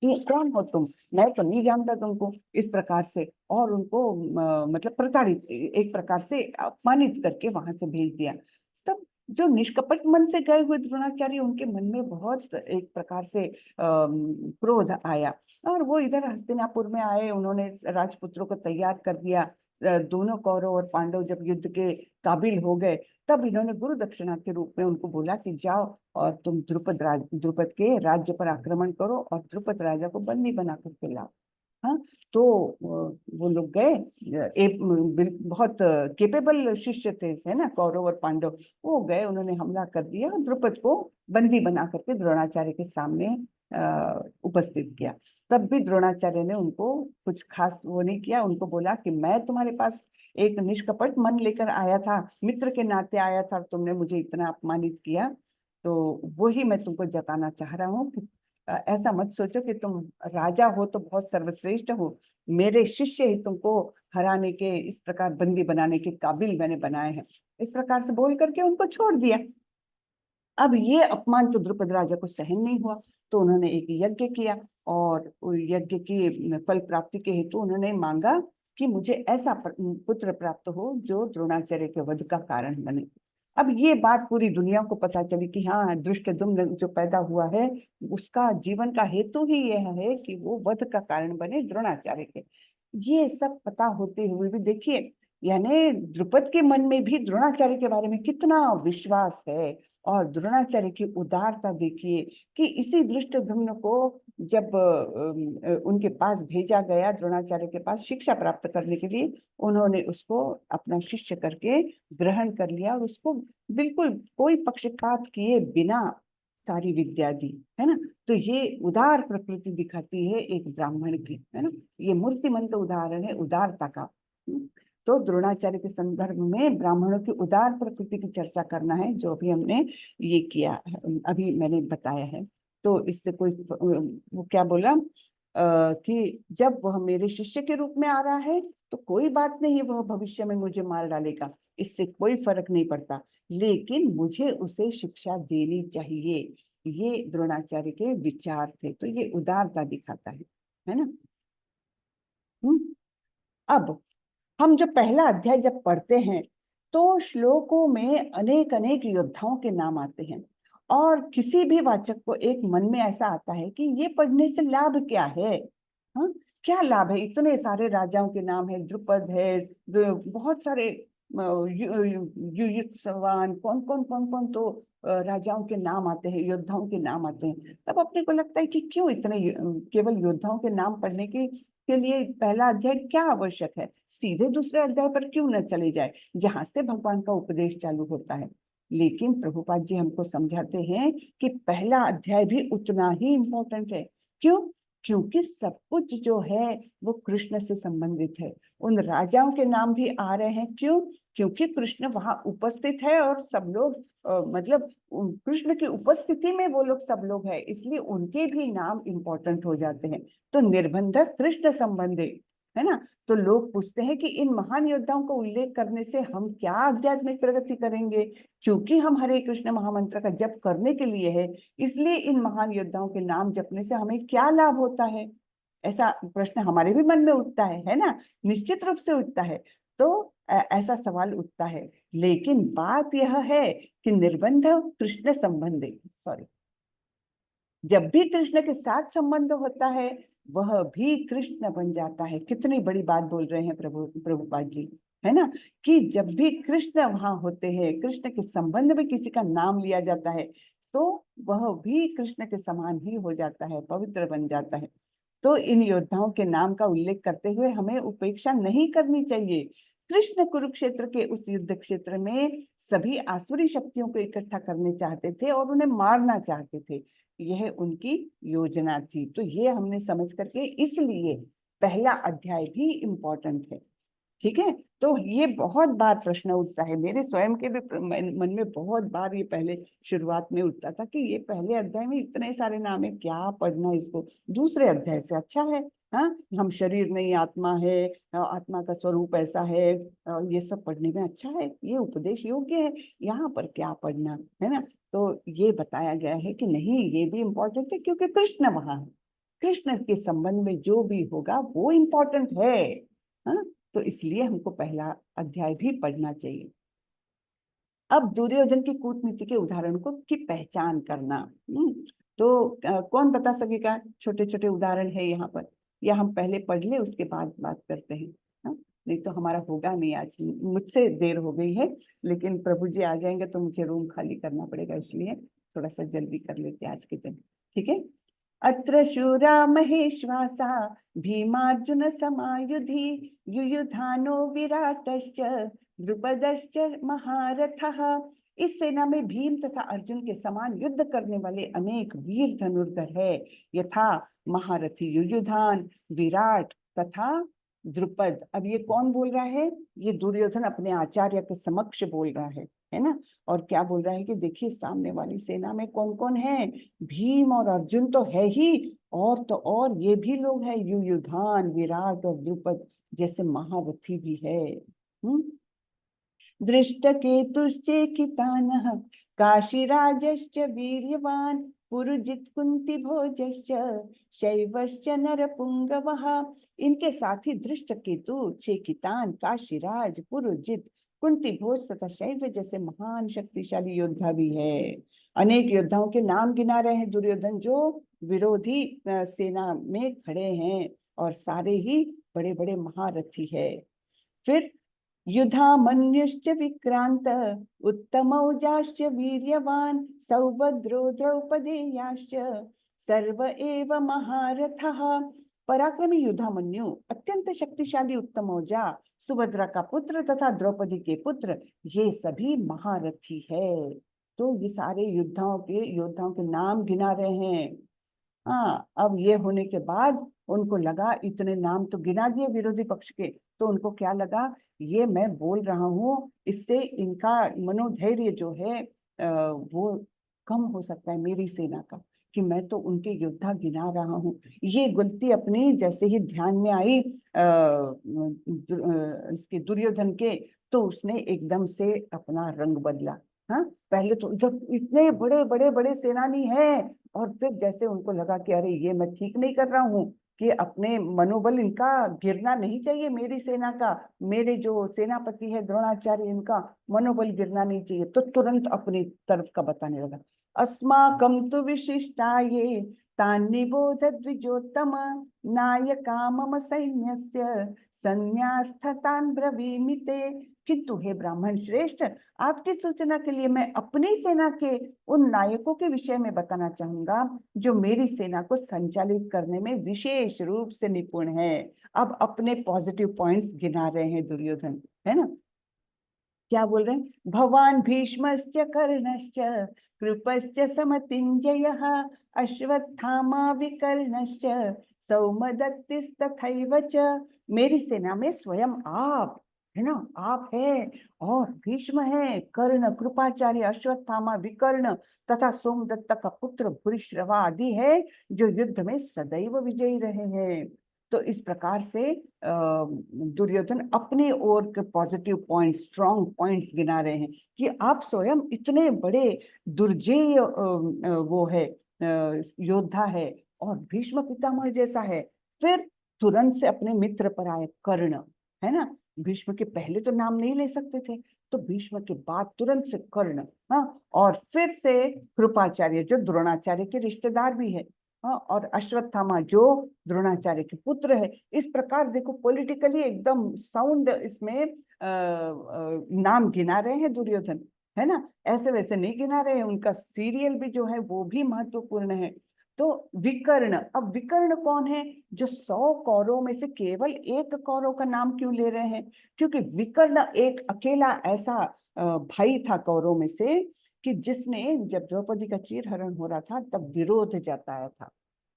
ये कौन हो तुम, मैं तो नहीं जानता तुमको, इस प्रकार से। और उनको मतलब प्रताड़ित, एक प्रकार से अपमानित करके वहां से भेज दिया। तब जो निष्कपट मन से गए हुए द्रोणाचार्य, उनके मन में बहुत एक प्रकार से क्रोध आया, और वो इधर हस्तिनापुर में आए। उन्होंने राजपुत्रों को तैयार कर दिया। दोनों कौरव और पांडव जब युद्ध के काबिल हो गए, तब इन्होंने गुरु दक्षिणा के रूप में उनको बोला कि जाओ और तुम द्रुपद के राज्य पर आक्रमण करो और द्रुपद राजा को बंदी बना करके लाओ। हाँ, तो वो लोग गए। एक बहुत केपेबल शिष्य थे, है ना, कौरव और पांडव। वो गए, उन्होंने हमला कर दिया और द्रुपद को बंदी बना करके द्रोणाचार्य के सामने उपस्थित किया। तब भी द्रोणाचार्य ने उनको कुछ खास वो नहीं किया। उनको बोला कि मैं तुम्हारे पास एक निष्कपट मन लेकर आया था, मित्र के नाते आया था, तुमने मुझे इतना अपमानित किया, तो वही मैं तुमको जताना चाह रहा हूँ कि ऐसा मत सोचो कि तुम राजा हो तो बहुत सर्वश्रेष्ठ हो। मेरे शिष्य ही तुमको हराने के, इस प्रकार बंदी बनाने के काबिल मैंने बनाए हैं। इस प्रकार से बोल करके उनको छोड़ दिया। अब ये अपमान तो द्रुपद राजा को सहन नहीं हुआ, तो उन्होंने एक यज्ञ किया, और यज्ञ की फल प्राप्ति के हेतु उन्होंने मांगा कि मुझे ऐसा पुत्र प्राप्त हो जो द्रोणाचार्य के वध का कारण बने। अब ये बात पूरी दुनिया को पता चली कि हाँ, धृष्टद्युम्न जो पैदा हुआ है उसका जीवन का हेतु ही यह है कि वो वध का कारण बने द्रोणाचार्य के। ये सब पता होते हुए भी देखिए, यानी द्रुपद के मन में भी द्रोणाचार्य के बारे में कितना विश्वास है। और द्रोणाचार्य की उदारता देखिए कि इसी धृष्टद्युम्न को जब उनके पास भेजा गया, द्रोणाचार्य के पास शिक्षा प्राप्त करने के लिए, उन्होंने उसको अपना शिष्य करके ग्रहण कर लिया, और उसको बिल्कुल कोई पक्षपात किए बिना सारी विद्या दी, है ना। तो ये उदार प्रकृति दिखाती है एक ब्राह्मण की, है ना। ये मूर्तिमंत उदाहरण है उदारता का। तो द्रोणाचार्य के संदर्भ में ब्राह्मणों की उदार प्रकृति की चर्चा करना है, जो भी हमने ये किया, अभी मैंने बताया है। तो इससे कोई वो क्या बोला कि जब वह मेरे शिष्य के रूप में आ रहा है तो कोई बात नहीं, वह भविष्य में मुझे मार डालेगा, इससे कोई फर्क नहीं पड़ता, लेकिन मुझे उसे शिक्षा देनी चाहिए। ये द्रोणाचार्य के विचार थे। तो ये उदारता दिखाता है ना। अब हम जो पहला अध्याय जब पढ़ते हैं तो श्लोकों में अनेक अनेक योद्धाओं के नाम आते हैं, और किसी भी वाचक को एक मन में ऐसा आता है कि ये पढ़ने से लाभ क्या है। हाँ, क्या लाभ है? इतने सारे राजाओं के नाम है, द्रुपद है, बहुत सारे युयुत्सवान, कौन कौन कौन कौन तो राजाओं के नाम आते हैं, योद्धाओं के नाम आते हैं। तब अपने को लगता है कि क्यों इतने केवल योद्धाओं के नाम पढ़ने के लिए पहला अध्याय क्या आवश्यक है? सीधे दूसरे अध्याय पर क्यों न चले जाए जहां से भगवान का उपदेश चालू होता है। लेकिन प्रभुपाद जी हमको समझाते हैं कि पहला अध्याय भी उतना ही इम्पोर्टेंट है। क्यों? क्योंकि सब कुछ जो है वो कृष्ण से संबंधित है। उन राजाओं के नाम भी आ रहे हैं। क्यों? क्योंकि कृष्ण वहां उपस्थित है और सब लोग मतलब कृष्ण की उपस्थिति में वो लोग सब लोग हैं, इसलिए उनके भी नाम इंपॉर्टेंट हो जाते हैं। तो निर्बंधक कृष्ण संबंधी है ना। तो लोग पूछते हैं कि इन महान योद्धाओं को उल्लेख करने से हम क्या आध्यात्मिक प्रगति करेंगे? क्योंकि हम हरे कृष्ण महामंत्र का जप करने के लिए है, इसलिए इन महान योद्धाओं के नाम जपने से हमें क्या लाभ होता है? ऐसा प्रश्न हमारे भी मन में उठता है ना, निश्चित रूप से उठता है। तो ऐसा सवाल उठता है। लेकिन बात यह है कि निर्बंध कृष्ण संबंधी, सॉरी, जब भी कृष्ण के साथ संबंध होता है वह भी कृष्ण बन जाता है। कितनी बड़ी बात बोल रहे हैं प्रभुपाद जी, है ना, कि जब भी कृष्ण वहां होते हैं, कृष्ण के संबंध में किसी का नाम लिया जाता है तो वह भी कृष्ण के समान ही हो जाता है, पवित्र बन जाता है। तो इन योद्धाओं के नाम का उल्लेख करते हुए हमें उपेक्षा नहीं करनी चाहिए। कृष्ण कुरुक्षेत्र के उस युद्ध क्षेत्र में सभी आसुरी शक्तियों को इकट्ठा करने चाहते थे और उन्हें मारना चाहते थे। यह उनकी योजना थी। तो ये हमने समझ करके, इसलिए पहला अध्याय भी इम्पोर्टेंट है। ठीक है। तो ये बहुत बार प्रश्न उठता है, मेरे स्वयं के भी मन में बहुत बार ये पहले शुरुआत में उठता था कि ये पहले अध्याय में इतने सारे नाम है, क्या पढ़ना इसको, दूसरे अध्याय से अच्छा है। हाँ, हम शरीर नहीं आत्मा है, आत्मा का स्वरूप ऐसा है, ये सब पढ़ने में अच्छा है, ये उपदेश योग्य है, यहाँ पर क्या पढ़ना, है ना। तो ये बताया गया है कि नहीं, ये भी इम्पोर्टेंट है क्योंकि कृष्ण वहां है, कृष्ण के संबंध में जो भी होगा वो इम्पोर्टेंट है। हाँ, तो इसलिए हमको पहला अध्याय भी पढ़ना चाहिए। अब दुर्योधन की कूटनीति के उदाहरण को की पहचान करना। तो कौन बता सकेगा? छोटे छोटे उदाहरण है यहाँ पर, या हम पहले पढ़ ले उसके बाद बात करते हैं। हाँ? नहीं तो हमारा होगा नहीं आज, मुझसे देर हो गई है, लेकिन प्रभु जी आ जाएंगे तो मुझे रूम खाली करना पड़ेगा, इसलिए थोड़ा सा जल्दी कर लेते हैं आज के दिन। ठीक है। अत्र शूरा महेश्वासा भीमार्जुन समायुधि युयुधानो विराटश्च द्रुपदश्च महारथः। इस सेना में भीम तथा अर्जुन के समान युद्ध करने वाले अनेक वीर धनुर्धर है, यथा महारथी युयुधान, विराट तथा द्रुपद। अब ये कौन बोल रहा है? ये दुर्योधन अपने आचार्य के समक्ष बोल रहा है ना। और क्या बोल रहा है कि देखिए सामने वाली सेना में कौन कौन है, भीम और अर्जुन तो है ही, और तो और ये भी लोग हैं, युयुधान, विराट और द्रुपद जैसे महारथी भी है। दृष्टकेतुश्चेकितानः काशीराजश्च वीर्यवान् पुरुजित कुंती भोजश्च शैवश्च नरपुंगवः। इनके साथी दृष्टकेतु, चेकितान, काशीराज, पुरुजित, कुंती भोज तथा शैव जैसे महान शक्तिशाली योद्धा भी है। अनेक योद्धाओं के नाम गिना रहे हैं दुर्योधन, जो विरोधी सेना में खड़े हैं, और सारे ही बड़े बड़े महारथी है। फिर युधामन्युश्च विक्रांत उत्तमौजाश्च वीर्यवान सौभद्रो द्रौपदेयाश्च सर्व एव महारथः। पराक्रमी युधामन्यु, अत्यंत शक्तिशाली उत्तमौजा, सुभद्रा का पुत्र तथा द्रौपदी के पुत्र, ये सभी महारथी है। तो ये सारे योद्धाओं के नाम गिना रहे हैं। हाँ, अब ये होने के बाद उनको लगा, इतने नाम तो गिना दिए विरोधी पक्ष के, तो उनको क्या लगा, ये मैं बोल रहा हूँ इससे इनका मनोधैर्य जो है वो कम हो सकता है मेरी सेना का, कि मैं तो उनके योद्धा गिना रहा हूँ। ये गलती अपनी जैसे ही ध्यान में आई इसके दुर्योधन के, तो उसने एकदम से अपना रंग बदला। हाँ, पहले तो जब इतने बड़े बड़े बड़े सेनानी हैं, और फिर जैसे उनको लगा कि अरे ये मैं ठीक नहीं कर रहा हूँ, कि अपने मनोबल इनका गिरना नहीं चाहिए, मेरी सेना का, मेरे जो सेनापति है द्रोणाचार्य, इनका मनोबल गिरना नहीं चाहिए, तो तुरंत अपनी तरफ का बताने लगा। अस्माकं तु विशिष्टाये तान्निबोध द्विजोत्तम नायका मम सैन्यस्य संन्यास्थतान् ब्रवीमि ते। किंतु हे ब्राह्मण श्रेष्ठ, आपकी सूचना के लिए मैं अपनी सेना के उन नायकों के विषय में बताना चाहूंगा जो मेरी सेना को संचालित करने में विशेष रूप से निपुण है। अब अपने पॉजिटिव पॉइंट्स गिना रहे हैं दुर्योधन, है ना। क्या बोल रहे हैं? भवान भीष्मश्च कर्णश्च कृपश्च समतिञ्जयः अश्वत्थामा विकर्णश्च सौमदत्तिस्तथैव च। मेरी सेना में स्वयं आप है ना, आप है, और भीष्म है, कर्ण, कृपाचार्य, अश्वत्थामा, विकर्ण तथा सोमदत्त का पुत्र भूरिश्रवा आदि है जो युद्ध में सदैव विजयी रहे हैं। तो इस प्रकार से दुर्योधन अपने ओर के पॉजिटिव पॉइंट्स, स्ट्रॉन्ग पॉइंट्स गिना रहे हैं कि आप स्वयं इतने बड़े दुर्जेय वो है, योद्धा है और भीष्म पितामह जैसा है। फिर तुरंत से अपने मित्र पर आए कर्ण, है ना। भीष्म के पहले तो नाम नहीं ले सकते थे, तो भीष्म के बाद तुरंत से कर्ण, हाँ, और फिर से कृपाचार्य जो द्रोणाचार्य के रिश्तेदार भी है, हाँ, और अश्वत्थामा जो द्रोणाचार्य के पुत्र है। इस प्रकार देखो पॉलिटिकली एकदम साउंड इसमें नाम गिना रहे हैं दुर्योधन, है ना। ऐसे वैसे नहीं गिना रहे हैं, उनका सीरियल भी जो है वो भी महत्वपूर्ण है। तो विकर्ण, अब विकर्ण कौन है? जो 100 कौरवों में से केवल एक कौरव का नाम क्यों ले रहे हैं? क्योंकि विकर्ण एक अकेला ऐसा भाई था कौरवों में से कि जिसने, जब द्रौपदी का चीरहरण हो रहा था तब विरोध जताया था,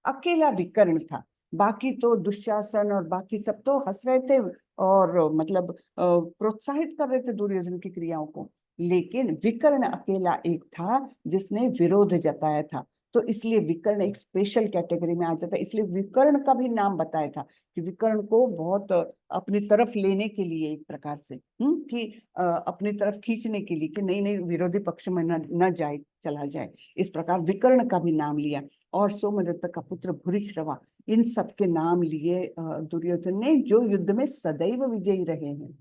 अकेला विकर्ण था। बाकी तो दुशासन और बाकी सब तो हंस रहे थे और मतलब प्रोत्साहित कर रहे थे दुर्योधन की क्रियाओं को, लेकिन विकर्ण अकेला एक था जिसने विरोध जताया था। तो इसलिए विकर्ण एक स्पेशल कैटेगरी में आ जाता है। इसलिए विकर्ण का भी नाम बताया था कि विकर्ण को बहुत अपनी तरफ लेने के लिए, एक प्रकार से कि अपनी तरफ खींचने के लिए कि नहीं नहीं विरोधी पक्ष में न जाए, चला जाए, इस प्रकार विकर्ण का भी नाम लिया। और सोमदत्त का पुत्र भूरिश्रवा, इन सब के नाम लिए दुर्योधन ने, जो युद्ध में सदैव विजयी रहे हैं।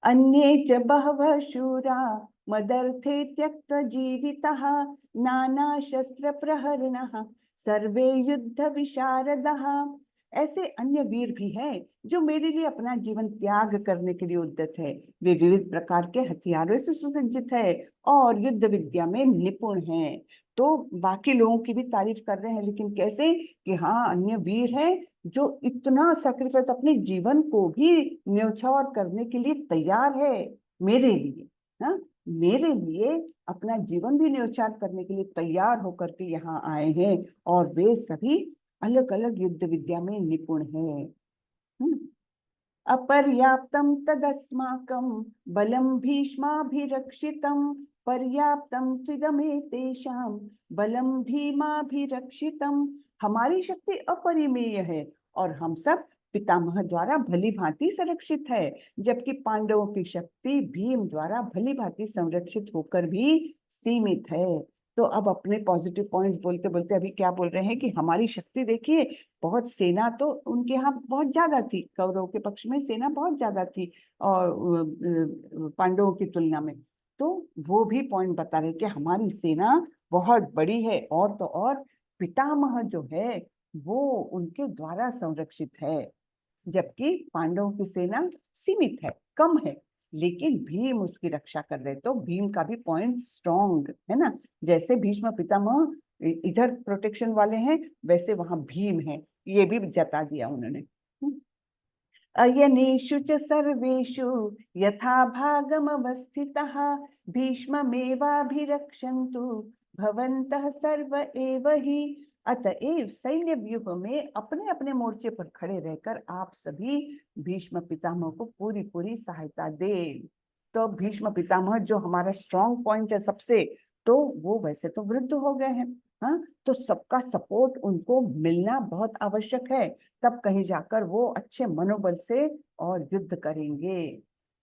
अन्ये च बहवः शूरा मदर्थे त्यक्त जीवितः नाना शस्त्र प्रहरणः सर्वे युद्ध विशारदः। ऐसे अन्य वीर भी हैं जो मेरे लिए अपना जीवन त्याग करने के लिए उद्यत है। वे विविध प्रकार के हथियारों से सुसज्जित है और युद्ध विद्या में निपुण हैं। तो बाकी लोगों की भी तारीफ कर रहे हैं, लेकिन कैसे कि हाँ, अन्य वीर है जो इतना सैक्रिफाइस, अपने जीवन को भी न्यौछावर करने के लिए तैयार है मेरे लिए, हाँ, मेरे लिए अपना जीवन भी न्यौछावर करने के लिए तैयार होकर के यहाँ आए हैं, और वे सभी अलग अलग युद्ध विद्या में निपुण है। अपर्याप्तं तदस्माकं बलं भीष्माभिरक्षितं पर्याप्तं त्विदमेतेषां बलं भीमाभिरक्षितं। हमारी शक्ति अपरिमेय है और हम सब पितामह द्वारा भली भांति संरक्षित है, जबकि पांडवों की शक्ति भीम द्वारा भली भांति संरक्षित होकर भी सीमित है। तो अब अपने पॉजिटिव पॉइंट्स बोलते बोलते अभी क्या बोल रहे हैं कि हमारी शक्ति देखिए, बहुत सेना तो उनके यहाँ बहुत ज्यादा थी, कौरवों के पक्ष में सेना बहुत ज्यादा थी और पांडवों की तुलना में। तो वो भी पॉइंट बता रहे कि हमारी सेना बहुत बड़ी है, और तो और पितामह जो है वो उनके द्वारा संरक्षित है, जबकि पांडवों की सेना सीमित है, कम है, लेकिन भीम उसकी रक्षा कर रहे। तो भीम का भी पॉइंट स्ट्रॉन्ग है ना। जैसे भीष्म पितामह इधर प्रोटेक्शन वाले हैं, वैसे वहां भीम है, ये भी जता दिया उन्होंने। अयनेषु च सर्वेषु यथा भागमवस्थितः भीष्ममेवाभिरक्षन्तु भवन्तः सर्व एव हि। अतएव सैन्य व्यूह में अपने अपने मोर्चे पर खड़े रहकर आप सभी भीष्म पितामह को पूरी पूरी सहायता दे। तो भीष्म पितामह जो हमारा स्ट्रॉन्ग पॉइंट है सबसे, तो वो वैसे तो वृद्ध हो गए हैं, हाँ, तो सबका सपोर्ट उनको मिलना बहुत आवश्यक है, तब कहीं जाकर वो अच्छे मनोबल से और युद्ध करेंगे।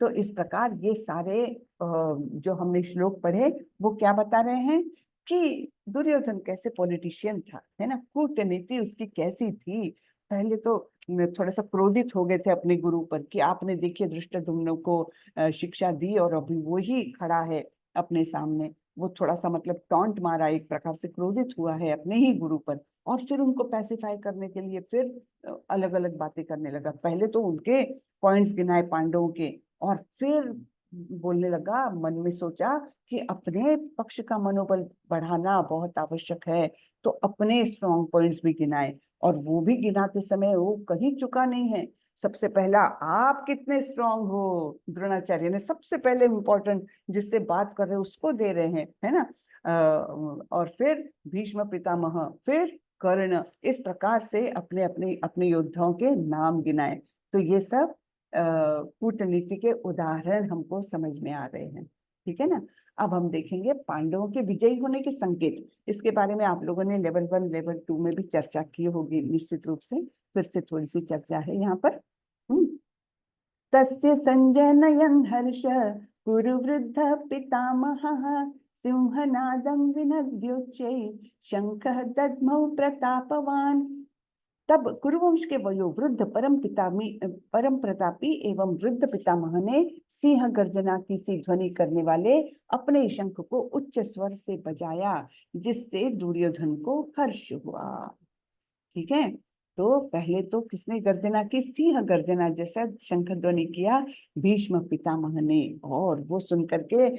तो इस प्रकार ये सारे जो हमने श्लोक पढ़े वो क्या बता रहे हैं कि दुर्योधन कैसे पॉलिटिशियन था, है ना, कूटनीति उसकी कैसी थी। पहले तो थोड़ा सा क्रोधित हो गए थे अपने गुरु पर कि आपने देखिए धृष्टद्युम्न को शिक्षा दी और अभी वो ही खड़ा है अपने सामने, वो थोड़ा सा मतलब टॉन्ट मारा, एक प्रकार से क्रोधित हुआ है अपने ही गुरु पर, और फिर उनको पैसिफाई करने के लिए फिर अलग अलग बातें करने लगा। पहले तो उनके पॉइंट्स गिनाए पांडवों के, और फिर बोलने लगा, मन में सोचा कि अपने पक्ष का मनोबल बढ़ाना बहुत आवश्यक है, तो अपने स्ट्रॉन्ग पॉइंट्स भी गिनाए, और वो भी गिनाते समय वो कहीं चुका नहीं है। सबसे पहला, आप कितने स्ट्रांग हो, द्रोणाचार्य ने सबसे पहले इम्पोर्टेंट जिससे बात कर रहे उसको दे रहे हैं, है ना। और फिर भीष्म पितामह, फिर कर्ण, इस प्रकार से अपने अपने अपने योद्धाओं के नाम गिनाए। तो ये सब कूटनीति के उदाहरण हमको समझ में आ रहे हैं, ठीक है ना। अब हम देखेंगे पांडवों के विजयी होने के संकेत। इसके बारे में आप लोगों ने लेवल 1 लेवल 2 में भी चर्चा की होगी निश्चित रूप से, फिर से थोड़ी सी चर्चा है यहाँ पर। तस्य संजनयन् हर्ष कुरुवृद्ध पितामहः सिंहनादं विनद्योच्चै शंखः दद्मौ प्रतापवान्। तब कुरुवंश के वयोवृद्ध परम प्रतापी एवं वृद्ध पितामह ने सिंह गर्जना की सी ध्वनि करने वाले अपने शंख को उच्च स्वर से बजाया, जिससे दुर्योधन को हर्ष हुआ। ठीक है, तो पहले तो किसने गर्जना की? सिंह गर्जना जैसा शंख ध्वनि किया भीष्म पितामह ने, और वो सुनकर के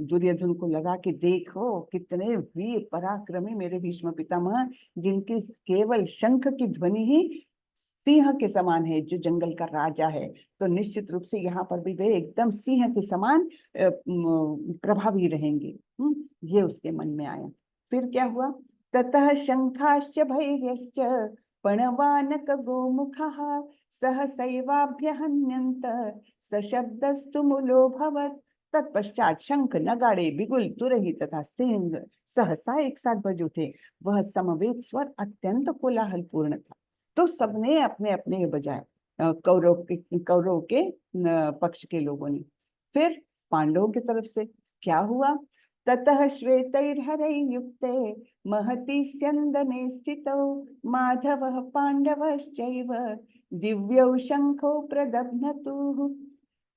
दुर्योधन को लगा कि देखो कितने वीर पराक्रमी मेरे भीष्म पितामह, जिनकी केवल शंख की ध्वनि ही सिंह के समान है, जो जंगल का राजा है। तो निश्चित रूप से यहाँ पर भी वे एकदम सिंह के समान प्रभावी रहेंगे। ये उसके मन में आया। फिर क्या हुआ? ततः शंखाश्च भैर्यश्च पणवानक गोमुखः सहसैवाभ्यहन्यन्त सशब्दस्तु मूलोऽभवत्। तत्पश्चात शंख, नगाड़े, बिगुल, तुरही तथा सिंह सहसा एक साथ बज उठे। वह समवेत स्वर अत्यंत कोलाहलपूर्ण था। तो सबने अपने अपने बजाए, कौरव के पक्ष के लोगों ने। फिर पांडवों की तरफ से क्या हुआ? ततः श्वेतैर्हरैर्युक्ते महती स्यन्दने स्थितौ माधवः पांडवश्चैव दिव्यौ शंखौ प्रदध्नतुः।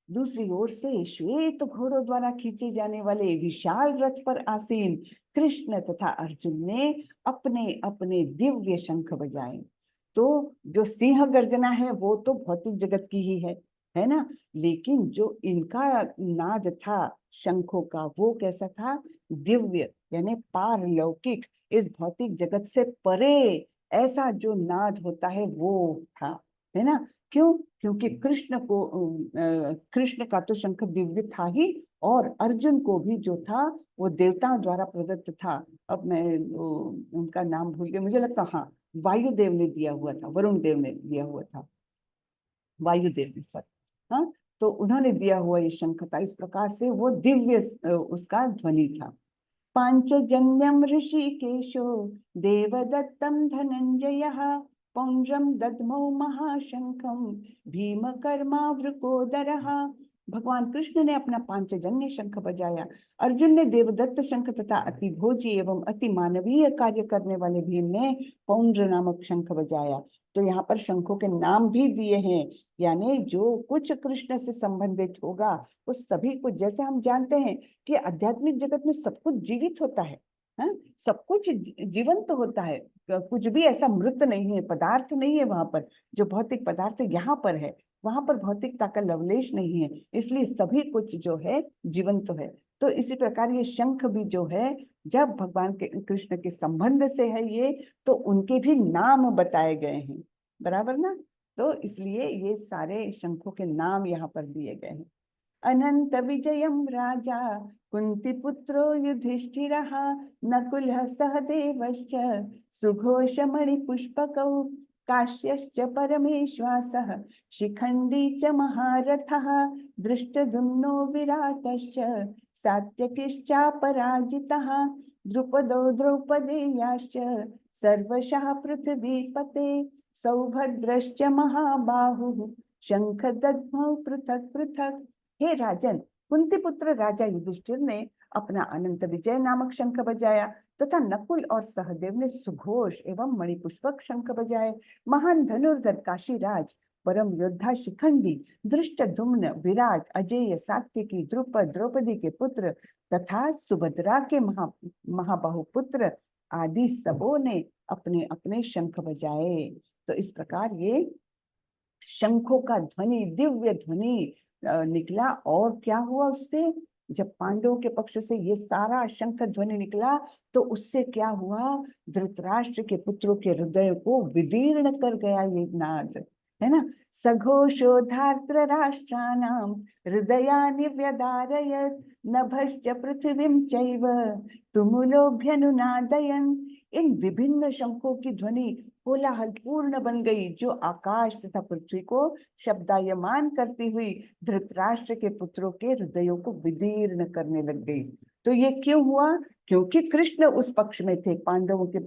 दूसरी ओर से श्वेत घोड़ों द्वारा खींचे जाने वाले विशाल रथ पर आसीन कृष्ण तथा अर्जुन ने अपने अपने दिव्य शंख बजाए। तो जो सिंह गर्जना है वो तो भौतिक जगत की ही है ना, लेकिन जो इनका नाद था शंखों का, वो कैसा था? दिव्य, यानी पारलौकिक, इस भौतिक जगत से परे ऐसा जो नाद होता है वो था, है ना। क्यों? क्योंकि कृष्ण का तो शंख दिव्य था ही, और अर्जुन को भी जो था वो देवताओं द्वारा प्रदत्त था। अब मैं उनका नाम भूल गई, मुझे लगता हाँ वायुदेव ने दिया हुआ था, वरुण देव ने दिया हुआ था, वायुदेव ने सर, हाँ, तो उन्होंने दिया हुआ ये शंख था। इस प्रकार से वो दिव्य उसका ध्वनि था। पांचजन्यम ऋषिकेशो देवदत्तम धनंजयः पौंड्रम दद्मौ महाशंखम भीमकर्मावृकोदरः। भगवान कृष्ण ने अपना पांचजन्य शंख बजाया। अर्जुन ने देवदत्त शंख तथा अति भोजी एवं अति मानवीय कार्य करने वाले भीम ने पौंड्र नामक शंख बजाया। तो यहाँ पर शंखों के नाम भी दिए हैं, यानी जो कुछ कृष्ण से संबंधित होगा उस सभी को, जैसे हम जानते हैं कि आध्यात्मिक जगत में सब कुछ जीवित होता है, सब कुछ जीवंत होता है, कुछ भी ऐसा मृत नहीं है, पदार्थ नहीं है वहां पर। जो भौतिक पदार्थ यहाँ पर है वहां पर भौतिकता का लवलेश नहीं है, इसलिए सभी कुछ जो है जीवंत है। तो इसी प्रकार ये शंख भी जो है, जब भगवान के कृष्ण के संबंध से है ये, तो उनके भी नाम बताए गए हैं, बराबर ना। तो इसलिए ये सारे शंखों के नाम यहाँ पर दिए गए हैं। अनंत विजयम राजा कुंती पुत्रो युधिष्ठिरः नकुलः सहदेवश्च सुघोषमणि पुष्पकौ काश्यश्च परमेश्वासः शिखंडी च महारथः दृष्टद्युम्नो विराटश्च सात्यकिश्चापराजितः द्रुपदो द्रौपदेयाश्च सर्वशः पृथ्वीपते सौभद्रश्च महाबाहुः शंख दद्मौ पृथक पृथक। हे राजन, कुंती पुत्र राजा युधिष्ठिर ने अपना अनंत विजय नामक शंख बजाया तथा नकुल और सहदेव ने सुघोष एवं मणिपुष्पक शंख बजाए। महान धनुर्धर काशीराज, परम योद्धा शिखंडी, दृष्टद्युम्न, विराट, अजेय, सात्यकी, द्रुपद, द्रौपदी के पुत्र, तथा सुभद्रा के महाबाहुपुत्र आदि सबों ने अपने अपने शंख बजाए। तो इस प्रकार ये शंखों का ध्वनि, दिव्य ध्वनि निकला। और क्या हुआ उससे, जब पांडवों के पक्ष से ये सारा शंख ध्वनि निकला तो उससे क्या हुआ, धृतराष्ट्र के पुत्रों के हृदय को विदीर्ण कर गया ये नाद, है ना। सघोषो धार्त्र राष्ट्राणाम हृदयानि व्यदारयत् नभश्च पृथ्वीं चैव तुमुलोभ्यनुनादयन्। इन विभिन्न शंखों की ध्वनि कोलाहल पूर्ण बन गई, जो आकाश तथा पृथ्वी को शब्दायमान करती हुई धृतराष्ट्र के पुत्रों के हृदयों को विदीर्ण करने लग गई। तो ये क्यों हुआ, क्योंकि कृष्ण उस पक्ष में थे, पांडवों के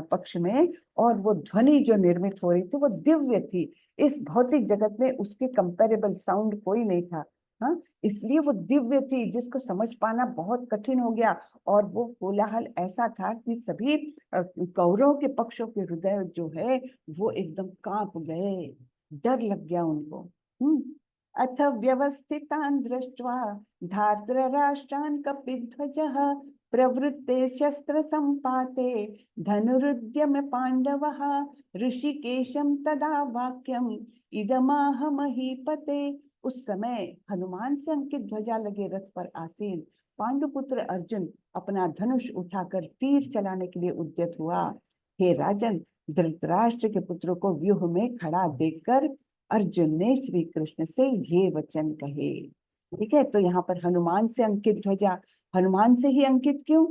पक्ष में, और वो ध्वनि जो निर्मित हो रही थी वो दिव्य थी। इस भौतिक जगत में उसके कंपेरेबल साउंड कोई नहीं था। हाँ, इसलिए वो दिव्य थी, जिसको समझ पाना बहुत कठिन हो गया। और वो कोलाहल ऐसा था कि सभी कौरवों के पक्षों के हृदय जो है वो एकदम कांप गए, डर लग गया उनको। अथ व्यवस्थितान् दृष्ट्वा धार्तराष्ट्रान् कपिध्वजः प्रवृत्ते शस्त्र संपाते धनुरुद्यम पांडवः ऋषिकेशं तदा वाक्यम इदमाह महीपते। उस समय हनुमान से अंकित ध्वजा लगे रथ पर आसीन पांडुपुत्र अर्जुन अपना धनुष उठाकर तीर चलाने के लिए उद्यत हुआ। हे राजन, धृतराष्ट्र के पुत्रों को व्यूह में खड़ा देखकर अर्जुन ने श्री कृष्ण से ये वचन कहे। ठीक है, तो यहाँ पर हनुमान से अंकित ध्वजा, हनुमान से ही अंकित क्यों,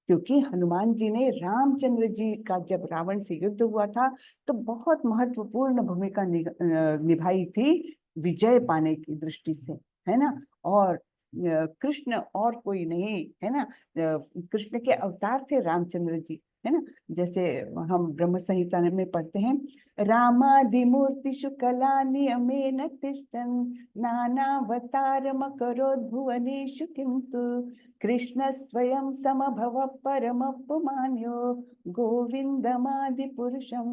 क्योंकि हनुमान जी ने रामचंद्र जी का जब रावण से युद्ध हुआ था तो बहुत महत्वपूर्ण भूमिका निभाई थी विजय पाने की दृष्टि से, है ना। और कृष्ण और कोई नहीं, है ना, कृष्ण के अवतार थे रामचंद्र जी, है ना। जैसे हम ब्रह्म संहिता में पढ़ते हैं, रामादिमूर्तिषु कला नियमेन तिष्ठन् नानावतारमकरोद्भुवनेषु किन्तु कृष्ण स्वयं समभव परमपुमान्यो गोविंदमादिपुरुषं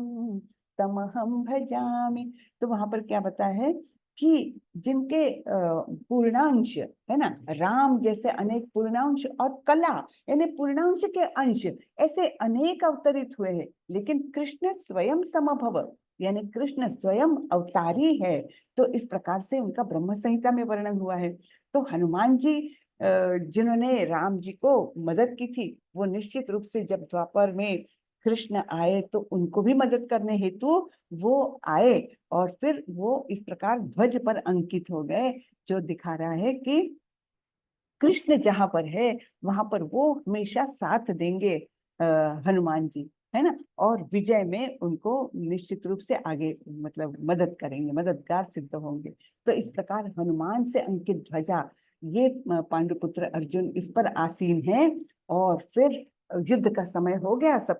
तमहं भजामि। तो वहां पर क्या बताया है कि जिनके पूर्णांश, है ना, राम जैसे अनेक पूर्णांश और कला यानी पूर्णांश के अंश ऐसे अनेक अवतरित हुए हैं, लेकिन कृष्ण स्वयं समभव यानी कृष्ण स्वयं अवतारी है। तो इस प्रकार से उनका ब्रह्म संहिता में वर्णन हुआ है। तो हनुमान जी जिन्होंने राम जी को मदद की थी, वो निश्चित रूप से जब द्वापर में कृष्ण आए तो उनको भी मदद करने हेतु वो आए, और फिर वो इस प्रकार ध्वज पर अंकित हो गए, जो दिखा रहा है कि कृष्ण जहां पर है वहां पर वो हमेशा साथ देंगे हनुमान जी, है ना, और विजय में उनको निश्चित रूप से आगे मतलब मदद करेंगे, मददगार सिद्ध होंगे। तो इस प्रकार हनुमान से अंकित ध्वजा ये पांडुपुत्र अर्जुन इस पर आसीन है। और फिर युद्ध का समय हो गया, सब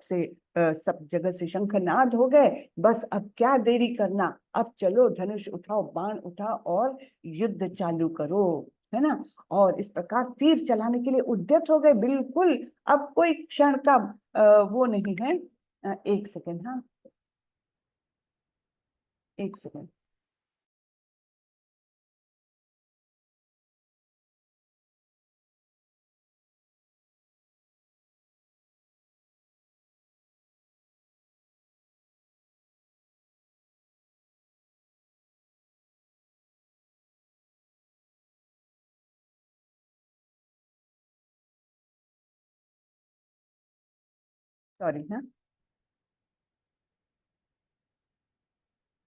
जगह से शंखनाद हो गए, बस अब क्या देरी करना, अब चलो धनुष उठाओ, बाण उठाओ और युद्ध चालू करो, है ना। और इस प्रकार तीर चलाने के लिए उद्यत हो गए बिल्कुल। अब कोई क्षण का वो नहीं है। एक सेकंड, हाँ एक सेकंड। सॉरी, हाँ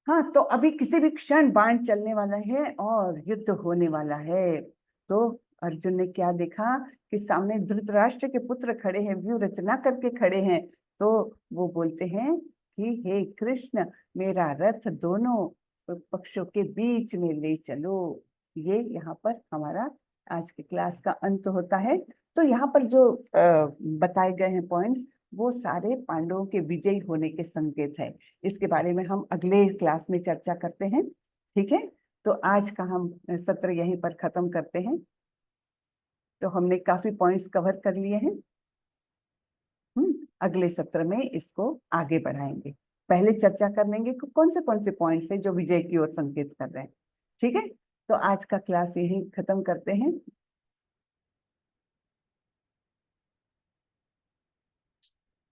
हाँ, तो अभी किसी भी क्षण बाण चलने वाला है और युद्ध होने वाला है। तो अर्जुन ने क्या देखा कि सामने धृतराष्ट्र के पुत्र खड़े हैं, व्यूह रचना करके खड़े हैं। तो वो बोलते हैं कि हे कृष्ण, मेरा रथ दोनों पक्षों के बीच में ले चलो। ये यहाँ पर हमारा आज के क्लास का अंत होता है। तो यहाँ पर जो बताए गए हैं पॉइंट्स, वो सारे पांडवों के विजयी होने के संकेत है। इसके बारे में हम अगले क्लास में चर्चा करते हैं। ठीक है, तो आज का हम सत्र यहीं पर खत्म करते हैं। तो हमने काफी पॉइंट्स कवर कर लिए हैं। अगले सत्र में इसको आगे बढ़ाएंगे। पहले चर्चा कर लेंगे कि कौन से पॉइंट्स हैं जो विजय की ओर संकेत कर रहे हैं। ठीक है, तो आज का क्लास यहीं खत्म करते हैं।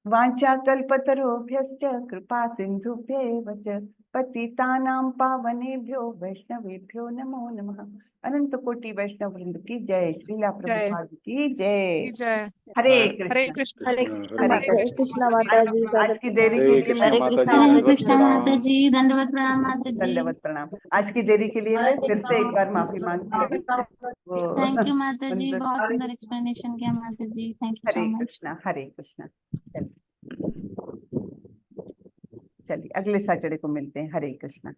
वाञ्छाकल्पतरुभ्यश्च कृपा सिन्धुभ्येव च पतितानां पावनेभ्यो वैष्णवेभ्यो नमो नमः। अनंत कोटि वैष्णव वृंद की जय। श्रीला प्रभुपाद की जय। जय। हरे हरे कृष्ण। कृष्ण। हरे हरे कृष्ण माता जी। आज की देरी हरे के लिए कृष्ण मैं माता जी, हरे दंडवत कृष्ण माता प्रणाम। जी, दंडवत प्रणाम माता जी। दंडवत प्रणाम। आज की देरी के लिए मैं फिर से एक बार माफी मांगती हूँ। वो थैंक यू माता जी, उन- बहुत सुंदर एक्सप्लेनेशन किया माता जी, thank you so Hare much. Krishna Hare Krishna. चलिए चलिए अगले सैटरडे को मिलते हैं। हरे कृष्णा।